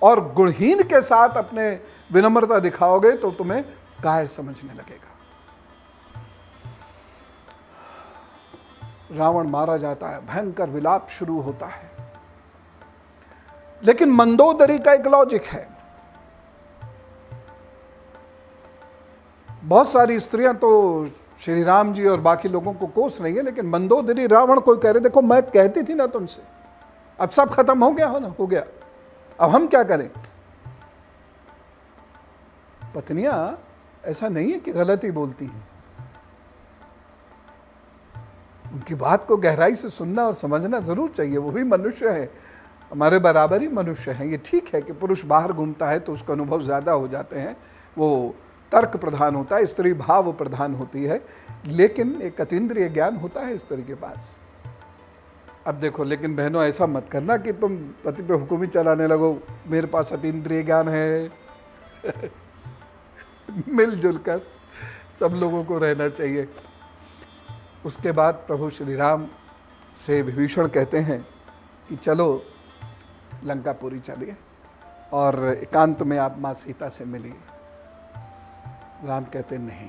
और गुणहीन के साथ अपने विनम्रता दिखाओगे तो तुम्हें कायर समझने लगेगा। रावण मारा जाता है, भयंकर विलाप शुरू होता है। लेकिन मंदोदरी का एक लॉजिक है। बहुत सारी स्त्रियां तो श्री राम जी और बाकी लोगों को कोस रही है, लेकिन मंदोदरी रावण को कह रहे, देखो मैं कहती थी ना तुमसे, अब सब खत्म हो गया, हो ना, हो गया, अब हम क्या करें। पत्नियां ऐसा नहीं है कि गलत ही बोलती हैं, उनकी बात को गहराई से सुनना और समझना जरूर चाहिए। वो भी मनुष्य है, हमारे बराबर ही मनुष्य हैं। ये ठीक है कि पुरुष बाहर घूमता है तो उसका अनुभव ज़्यादा हो जाते हैं, वो तर्क प्रधान होता है, स्त्री भाव प्रधान होती है, लेकिन एक अतीन्द्रिय ज्ञान होता है स्त्री के पास। अब देखो, लेकिन बहनों ऐसा मत करना कि तुम पति पे हुक्म ही चलाने लगो, मेरे पास अतीन्द्रिय ज्ञान है। मिलजुल कर सब लोगों को रहना चाहिए। उसके बाद प्रभु श्री राम से विभीषण कहते हैं कि चलो लंकापुरी चलिए और एकांत में आप माँ सीता से मिलिए। राम कहते नहीं,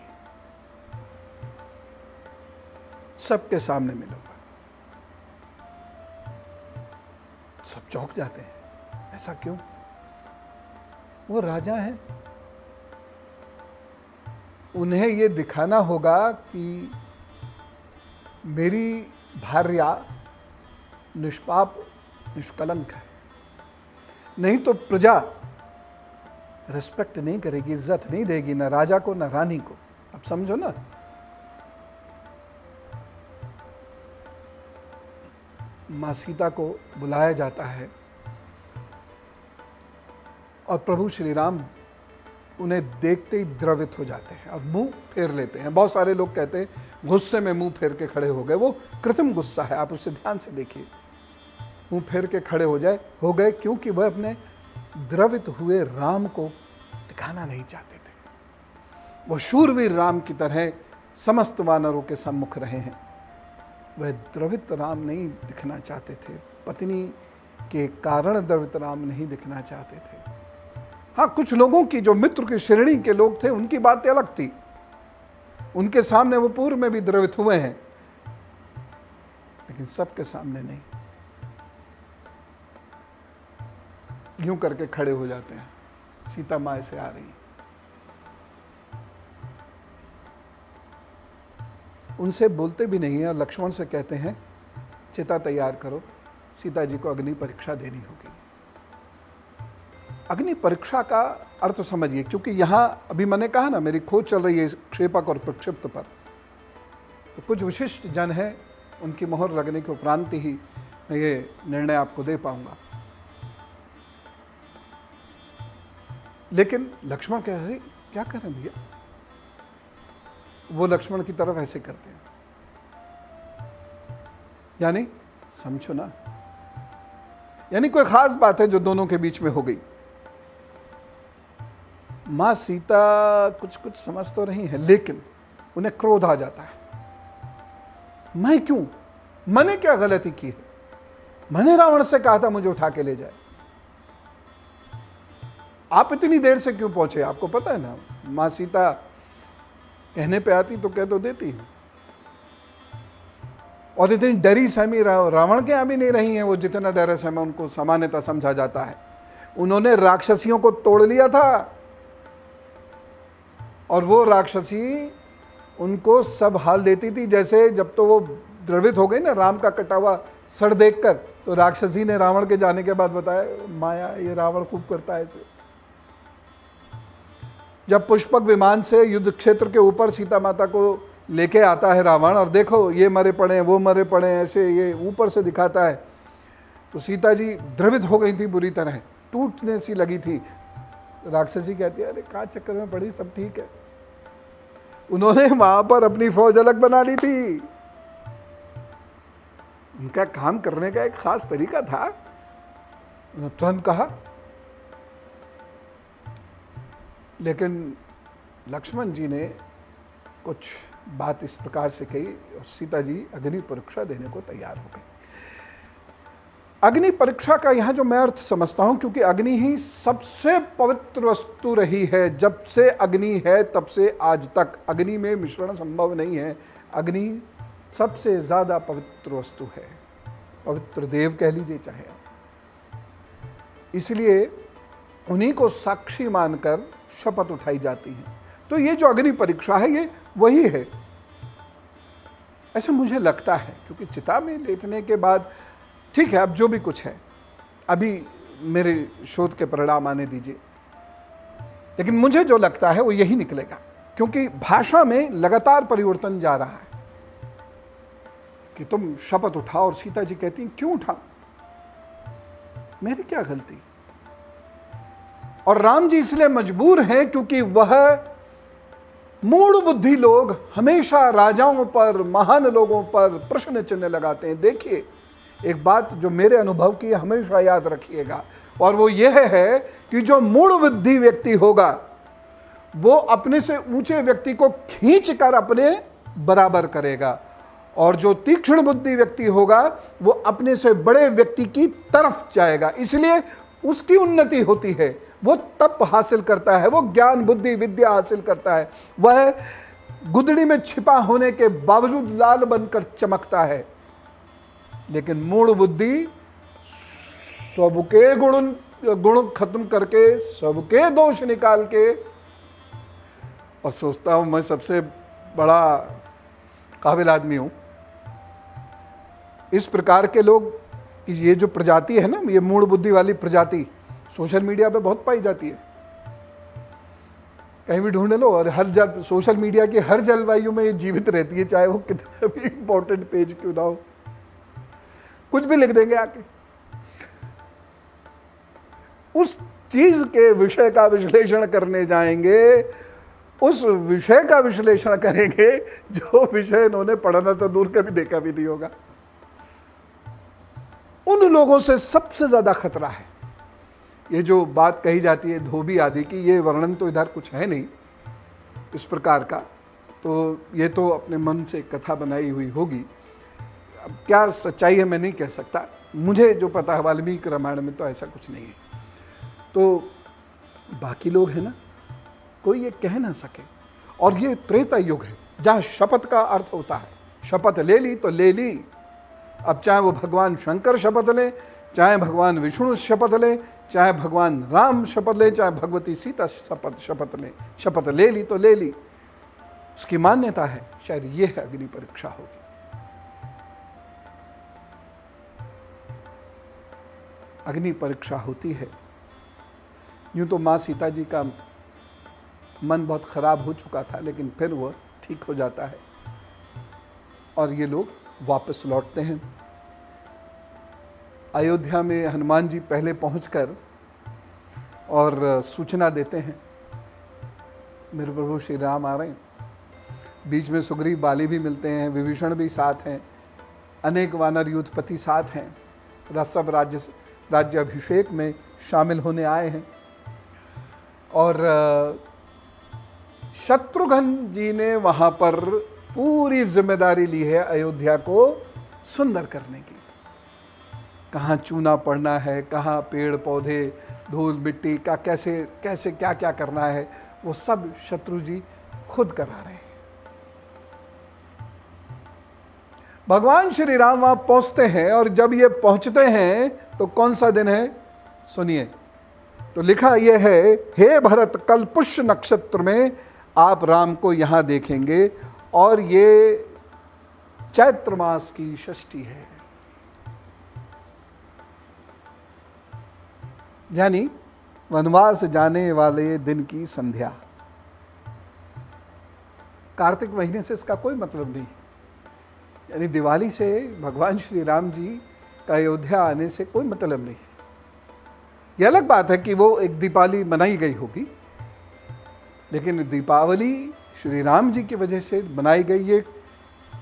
सबके सामने मिलूंगा। सब चौंक जाते हैं, ऐसा क्यों? वो राजा हैं, उन्हें ये दिखाना होगा कि मेरी भार्या निष्पाप निष्कलंक है, नहीं तो प्रजा रिस्पेक्ट नहीं करेगी, इज्जत नहीं देगी, ना राजा को ना रानी को। अब समझो ना, मां सीता को बुलाया जाता है और प्रभु श्री राम उन्हें देखते ही द्रवित हो जाते हैं और मुंह फेर लेते हैं। बहुत सारे लोग कहते हैं गुस्से में मुंह फेर के खड़े हो गए, वो कृत्रिम गुस्सा है, आप उसे ध्यान से देखिए। मुंह फेर के खड़े हो गए क्योंकि वह अपने द्रवित हुए राम को दिखाना नहीं चाहते थे। वो शूरवीर राम की तरह समस्त वानरों के सम्मुख रहे हैं, वह द्रवित राम नहीं दिखना चाहते थे, पत्नी के कारण द्रवित राम नहीं दिखना चाहते थे। हाँ, कुछ लोगों की जो मित्र की श्रेणी के लोग थे उनकी बातें अलग थी, उनके सामने वो पूर्व में भी द्रवित हुए हैं, लेकिन सबके सामने नहीं। यूं करके खड़े हो जाते हैं, सीता माँ से आ रही, उनसे बोलते भी नहीं है और लक्ष्मण से कहते हैं चिता तैयार करो, सीता जी को अग्नि परीक्षा देनी होगी। अग्नि परीक्षा का अर्थ समझिए, क्योंकि यहां अभी मैंने कहा ना मेरी खोज चल रही है क्षेपक और प्रक्षिप्त पर, तो कुछ विशिष्ट जन है, उनकी मोहर लगने के उपरांत ही मैं ये निर्णय आपको दे पाऊंगा। लेकिन लक्ष्मण कह रहे क्या कर रहे हैं भैया, वो लक्ष्मण की तरफ ऐसे करते हैं, यानी समझो ना, यानी कोई खास बात है जो दोनों के बीच में हो गई। मां सीता कुछ कुछ समझ तो रही है, लेकिन उन्हें क्रोध आ जाता है। मैं क्यों, मैंने क्या गलती की है? मैंने रावण से कहा था मुझे उठा के ले जाए, आप इतनी देर से क्यों पहुंचे? आपको पता है ना, मां सीता कहने पे आती तो कह तो देती है, और इतनी डरी सहमी रावण के यहां भी नहीं रही है वो, जितना डरे सहमा उनको सामान्यतः समझा जाता है। उन्होंने राक्षसियों को तोड़ लिया था और वो राक्षसी उनको सब हाल देती थी। जैसे जब तो वो द्रवित हो गई ना राम का कटा हुआ सर देखकर, तो राक्षसी ने रावण के जाने के बाद बताया, माया ये रावण खूब करता है ऐसे। जब पुष्पक विमान से युद्ध क्षेत्र के ऊपर सीता माता को लेके आता है रावण, और देखो ये मरे पड़े हैं, वो मरे पड़े हैं, ऐसे ये ऊपर से दिखाता है, तो सीता जी द्रवित हो गई थी, बुरी तरह टूटने सी लगी थी। राक्षसी कहती है अरे कहाँ चक्कर में पड़ी, सब ठीक है। उन्होंने वहां पर अपनी फौज अलग बना ली थी, उनका काम करने का एक खास तरीका था। उन्होंने तुरंत कहा, लेकिन लक्ष्मण जी ने कुछ बात इस प्रकार से कही और सीता जी अग्नि परीक्षा देने को तैयार हो गई। अग्नि परीक्षा का यहाँ जो मैं अर्थ समझता हूँ, क्योंकि अग्नि ही सबसे पवित्र वस्तु रही है, जब से अग्नि है तब से आज तक अग्नि में मिश्रण संभव नहीं है। अग्नि सबसे ज़्यादा पवित्र वस्तु है, पवित्र देव कह लीजिए चाहे आप। इसलिए उन्हीं को साक्षी मानकर शपथ उठाई जाती है। तो ये जो अग्नि परीक्षा है ये वही है, ऐसा मुझे लगता है। क्योंकि चिता में लेटने के बाद ठीक है, अब जो भी कुछ है, अभी मेरे शोध के परिणाम आने दीजिए, लेकिन मुझे जो लगता है वो यही निकलेगा। क्योंकि भाषा में लगातार परिवर्तन जा रहा है कि तुम शपथ उठाओ, और सीता जी कहती हैं क्यों उठाऊं, मेरी क्या गलती। और राम जी इसलिए मजबूर हैं क्योंकि वह मूढ़ बुद्धि लोग हमेशा राजाओं पर, महान लोगों पर प्रश्न चिन्ह लगाते हैं। देखिए, एक बात जो मेरे अनुभव की हमेशा याद रखिएगा, और वो यह है कि जो मूढ़ बुद्धि व्यक्ति होगा वो अपने से ऊंचे व्यक्ति को खींच कर अपने बराबर करेगा, और जो तीक्ष्ण बुद्धि व्यक्ति होगा वो अपने से बड़े व्यक्ति की तरफ जाएगा। इसलिए उसकी उन्नति होती है, वो तप हासिल करता है, वो ज्ञान बुद्धि विद्या हासिल करता है, वह गुदड़ी में छिपा होने के बावजूद लाल बनकर चमकता है। लेकिन मूढ़ बुद्धि सबके गुण खत्म करके, सबके दोष निकाल के, और सोचता हूं मैं सबसे बड़ा काबिल आदमी हूं। इस प्रकार के लोग, ये जो प्रजाति है ना, ये मूढ़ बुद्धि वाली प्रजाति सोशल मीडिया पे बहुत पाई जाती है। कहीं भी ढूंढ लो, और हर सोशल मीडिया की हर जलवायु में ये जीवित रहती है, चाहे वो कितना भी इंपॉर्टेंट पेज क्यों ना हो, कुछ भी लिख देंगे आके। उस चीज के विषय का विश्लेषण करने जाएंगे, उस विषय का विश्लेषण करेंगे जो विषय इन्होंने पढ़ना तो दूर कभी देखा भी नहीं होगा। उन लोगों से सबसे ज्यादा खतरा है। ये जो बात कही जाती है धोबी आदि की, ये वर्णन तो इधर कुछ है नहीं इस प्रकार का, तो ये तो अपने मन से कथा बनाई हुई होगी। अब क्या सच्चाई है मैं नहीं कह सकता, मुझे जो पता है वाल्मीकि रामायण में तो ऐसा कुछ नहीं है। तो बाकी लोग हैं ना, कोई ये कह ना सके। और ये त्रेता युग है जहाँ शपथ का अर्थ होता है, शपथ ले ली तो ले ली। अब चाहे वो भगवान शंकर शपथ लें, चाहे भगवान विष्णु शपथ लें, चाहे भगवान राम शपथ लें, चाहे भगवती सीता शपथ लें, शपथ ले ली तो ले ली। उसकी मान्यता है, शायद ये है अग्नि परीक्षा होगी। अग्नि परीक्षा होती है। यूं तो माँ सीता जी का मन बहुत खराब हो चुका था, लेकिन फिर वह ठीक हो जाता है और ये लोग वापस लौटते हैं। अयोध्या में हनुमान जी पहले पहुंचकर और सूचना देते हैं, मेरे प्रभु श्री राम आ रहे हैं। बीच में सुग्रीव बाली भी मिलते हैं, विभीषण भी साथ हैं, अनेक वानर युद्धपति साथ हैं, सब राज्य अभिषेक में शामिल होने आए हैं। और शत्रुघ्न जी ने वहाँ पर पूरी जिम्मेदारी ली है अयोध्या को सुंदर करने की। कहाँ चूना पड़ना है, कहाँ पेड़ पौधे धूल मिट्टी का कैसे कैसे क्या क्या करना है, वो सब शत्रु जी खुद करा रहे हैं। भगवान श्री राम वहाँ पहुँचते हैं, और जब ये पहुँचते हैं तो कौन सा दिन है सुनिए। तो लिखा यह है, हे भरत, कल पुष्य नक्षत्र में आप राम को यहाँ देखेंगे, और ये चैत्र मास की षष्ठी है, यानी वनवास जाने वाले दिन की संध्या। कार्तिक महीने से इसका कोई मतलब नहीं, यानी दिवाली से भगवान श्री राम जी का अयोध्या आने से कोई मतलब नहीं। यह अलग बात है कि वो एक दीपावली मनाई गई होगी, लेकिन दीपावली श्री राम जी की वजह से बनाई गई। ये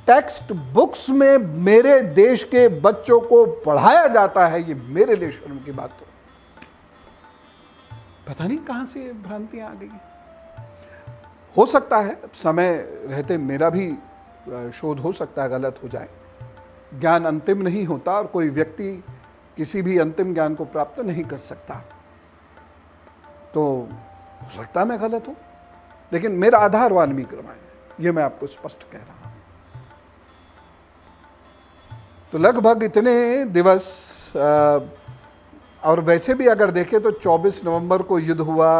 टेक्स्ट बुक्स में मेरे देश के बच्चों को पढ़ाया जाता है, ये मेरे लिए शर्म की बात। तो पता नहीं कहां से भ्रांतियां आ गई। हो सकता है समय रहते मेरा भी शोध हो सकता है गलत हो जाए, ज्ञान अंतिम नहीं होता, और कोई व्यक्ति किसी भी अंतिम ज्ञान को प्राप्त नहीं कर सकता। तो हो सकता है मैं गलत हूं, लेकिन मेरा आधार वाल्मीकि रामायण है, ये मैं आपको स्पष्ट कह रहा हूं। तो लगभग इतने दिवस, और वैसे भी अगर देखें तो 24 नवंबर को युद्ध हुआ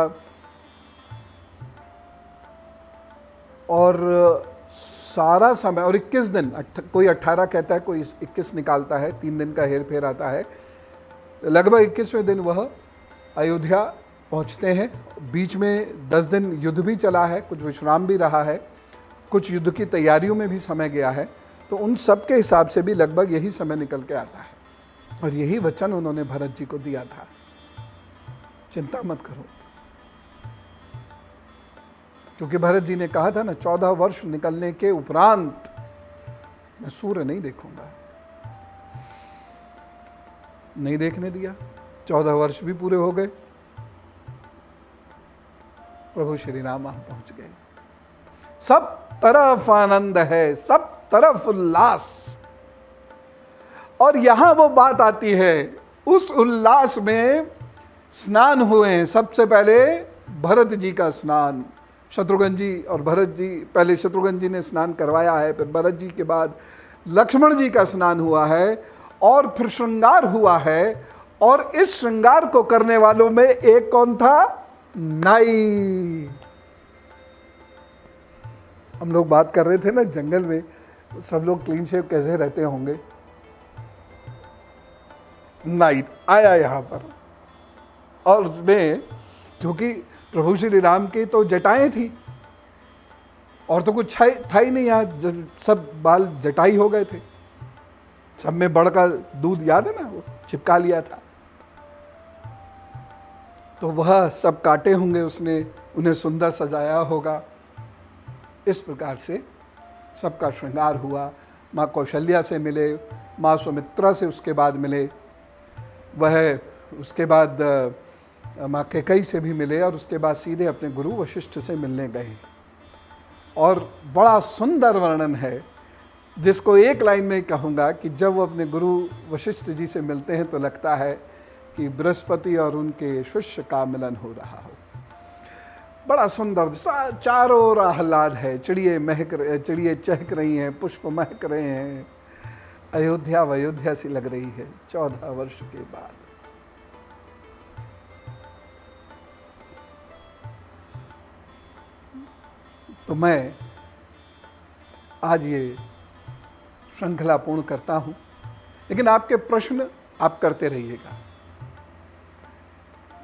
और सारा समय, और 21 दिन, कोई 18 कहता है, कोई 21 निकालता है, 3 दिन का हेर फेर आता है। लगभग 21वें दिन वह अयोध्या पहुंचते हैं। बीच में 10 दिन युद्ध भी चला है, कुछ विश्राम भी रहा है, कुछ युद्ध की तैयारियों में भी समय गया है। तो उन सब के हिसाब से भी लगभग यही समय निकल के आता है, और यही वचन उन्होंने भरत जी को दिया था, चिंता मत करो। क्योंकि भरत जी ने कहा था ना, 14 वर्ष निकलने के उपरांत मैं सूर्य नहीं देखूंगा। नहीं देखने दिया, 14 वर्ष भी पूरे हो गए, प्रभु श्री राम वहां पहुंच गए। सब तरफ आनंद है, सब तरफ उल्लास। और यहां वो बात आती है, उस उल्लास में स्नान हुए हैं। सबसे पहले भरत जी का स्नान, शत्रुघ्न जी और भरत जी, पहले शत्रुघ्न जी ने स्नान करवाया है, फिर भरत जी के बाद लक्ष्मण जी का स्नान हुआ है, और फिर श्रृंगार हुआ है। और इस श्रृंगार को करने वालों में एक कौन था? नाई। हम लोग बात कर रहे थे ना जंगल में, सब लोग क्लीन शेव कैसे रहते होंगे। नाई आया यहां पर, और उसने, क्योंकि प्रभु श्री राम की तो जटाएं थी और तो कुछ था ही नहीं, यहाँ सब बाल जटाई हो गए थे। सब में बड़ का दूध याद है ना, वो चिपका लिया था। तो वह सब काटे होंगे उसने, उन्हें सुंदर सजाया होगा। इस प्रकार से सबका श्रृंगार हुआ। माँ कौशल्या से मिले, माँ सुमित्रा से उसके बाद मिले, वह उसके बाद माँ कैकेयी से भी मिले, और उसके बाद सीधे अपने गुरु वशिष्ठ से मिलने गए। और बड़ा सुंदर वर्णन है, जिसको एक लाइन में कहूँगा कि जब वो अपने गुरु वशिष्ठ जी से मिलते हैं तो लगता है कि बृहस्पति और उनके शिष्य का मिलन हो रहा हो। बड़ा सुंदर, चारों ओर आह्लाद है, चिड़िए चहक रही हैं, पुष्प महक रहे हैं। अयोध्या वयोध्या सी लग रही है 14 वर्ष के बाद। तो मैं आज ये श्रृंखला पूर्ण करता हूं, लेकिन आपके प्रश्न आप करते रहिएगा।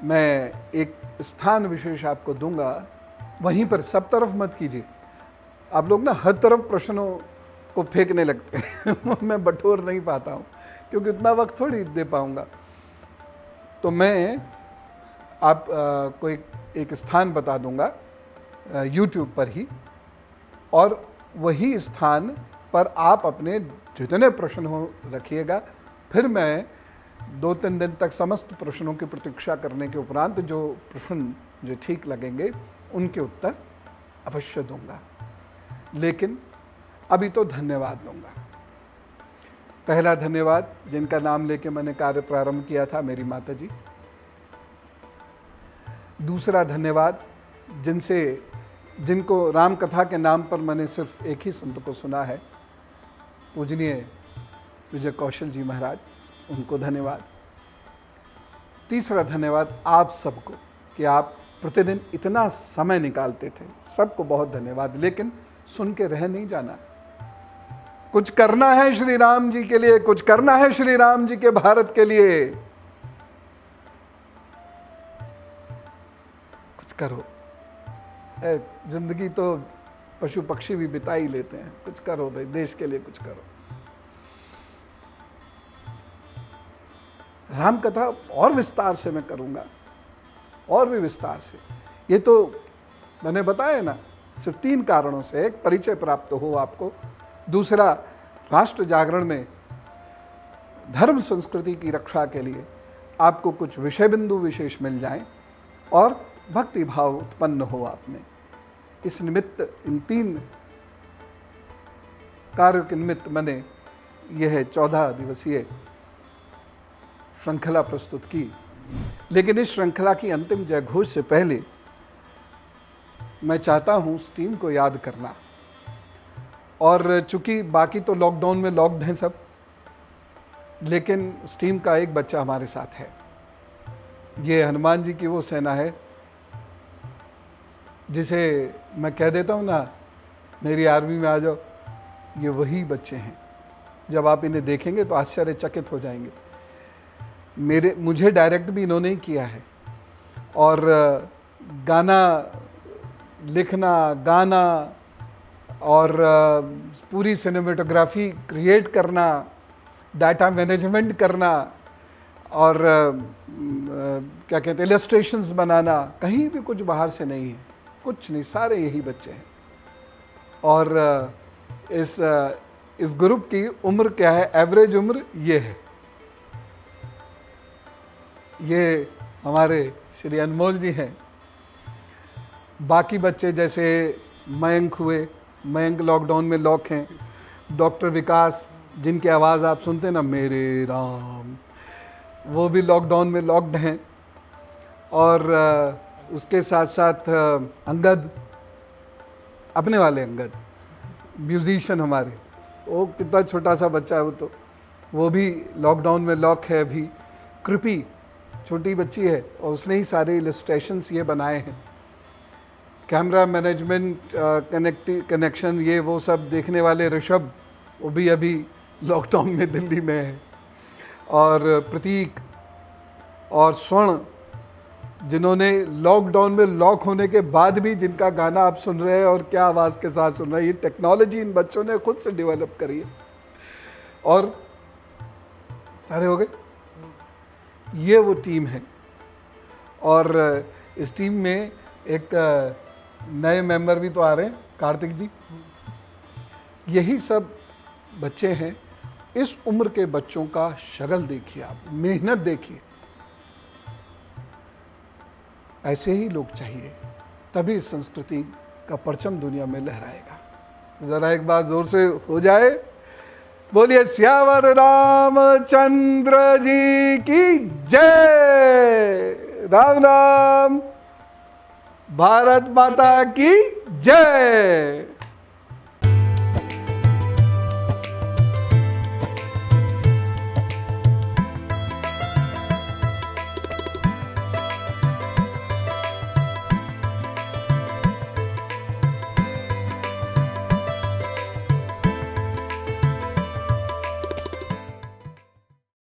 मैं एक स्थान विशेष आपको दूंगा, वहीं पर, सब तरफ मत कीजिए। आप लोग ना हर तरफ प्रश्नों को फेंकने लगते हैं मैं बटोर नहीं पाता हूँ, क्योंकि इतना वक्त थोड़ी दे पाऊंगा। तो मैं आपको एक स्थान बता दूंगा YouTube पर ही, और वही स्थान पर आप अपने जितने प्रश्न हो रखिएगा। फिर मैं 2-3 दिन तक समस्त प्रश्नों की प्रतीक्षा करने के उपरांत जो प्रश्न मुझे ठीक लगेंगे उनके उत्तर अवश्य दूंगा। लेकिन अभी तो धन्यवाद दूंगा। पहला धन्यवाद जिनका नाम लेके मैंने कार्य प्रारंभ किया था, मेरी माता जी। दूसरा धन्यवाद जिनको राम कथा के नाम पर मैंने सिर्फ एक ही संत को सुना है, पूजनीय विजय कौशल जी महाराज, उनको धन्यवाद। तीसरा धन्यवाद आप सबको कि आप प्रतिदिन इतना समय निकालते थे, सबको बहुत धन्यवाद। लेकिन सुन के रह नहीं जाना, कुछ करना है श्री राम जी के लिए, कुछ करना है श्री राम जी के भारत के लिए। कुछ करो। जिंदगी तो पशु पक्षी भी बिता ही लेते हैं, कुछ करो भाई, देश के लिए कुछ करो। राम कथा और विस्तार से मैं करूंगा, और भी विस्तार से। ये तो मैंने बताया ना, सिर्फ 3 कारणों से। एक, परिचय प्राप्त हो आपको। दूसरा, राष्ट्र जागरण में धर्म संस्कृति की रक्षा के लिए आपको कुछ विषय बिंदु विशेष मिल जाएं, और भक्ति भाव उत्पन्न हो आप में। इस निमित्त, इन 3 कार्यों के निमित्त मैंने यह 14 दिवसीय श्रृंखला प्रस्तुत की, लेकिन इस श्रृंखला की अंतिम जयघोष से पहले मैं चाहता हूँ उस टीम को याद करना। और चूंकि बाकी तो लॉकडाउन में लॉक्ड हैं सब, लेकिन उस टीम का एक बच्चा हमारे साथ है। ये हनुमान जी की वो सेना है जिसे मैं कह देता हूँ ना, मेरी आर्मी में आ जाओ। ये वही बच्चे हैं, जब आप इन्हें देखेंगे तो आश्चर्यचकित हो जाएंगे। मुझे डायरेक्ट भी इन्होंने ही किया है, और गाना लिखना, गाना और पूरी सिनेमेटोग्राफी क्रिएट करना, डाटा मैनेजमेंट करना, और क्या कहते हैं, इलस्ट्रेशंस बनाना, कहीं भी कुछ बाहर से नहीं है, कुछ नहीं, सारे यही बच्चे हैं। और इस ग्रुप की उम्र क्या है, एवरेज उम्र ये है। ये हमारे श्री अनमोल जी हैं। बाकी बच्चे जैसे मयंक हुए, मयंक लॉकडाउन में लॉक हैं। डॉक्टर विकास, जिनकी आवाज़ आप सुनते हैं ना, मेरे राम, वो भी लॉकडाउन में लॉक्ड हैं। और उसके साथ साथ अंगद, अपने वाले अंगद, म्यूजिशियन हमारे, वो कितना छोटा सा बच्चा है, वो भी लॉकडाउन में लॉक है अभी। कृपी छोटी बच्ची है, और उसने ही सारे इलस्ट्रेशंस ये बनाए हैं। कैमरा मैनेजमेंट, कनेक्शन, ये वो सब देखने वाले ऋषभ, वो भी अभी लॉकडाउन में दिल्ली में है। और प्रतीक और स्वर्ण, जिन्होंने लॉकडाउन में लॉक होने के बाद भी, जिनका गाना आप सुन रहे हैं और क्या आवाज़ के साथ सुन रहे हैं, ये टेक्नोलॉजी इन बच्चों ने खुद से डेवलप करी है। और सारे हो गए, ये वो टीम है। और इस टीम में एक नए मेंबर भी तो आ रहे हैं, कार्तिक जी। यही सब बच्चे हैं। इस उम्र के बच्चों का शगल देखिए आप, मेहनत देखिए। ऐसे ही लोग चाहिए, तभी इस संस्कृति का परचम दुनिया में लहराएगा। जरा एक बार जोर से हो जाए, बोलिए सियावर रामचंद्र जी की जय। राम राम। भारत माता की जय।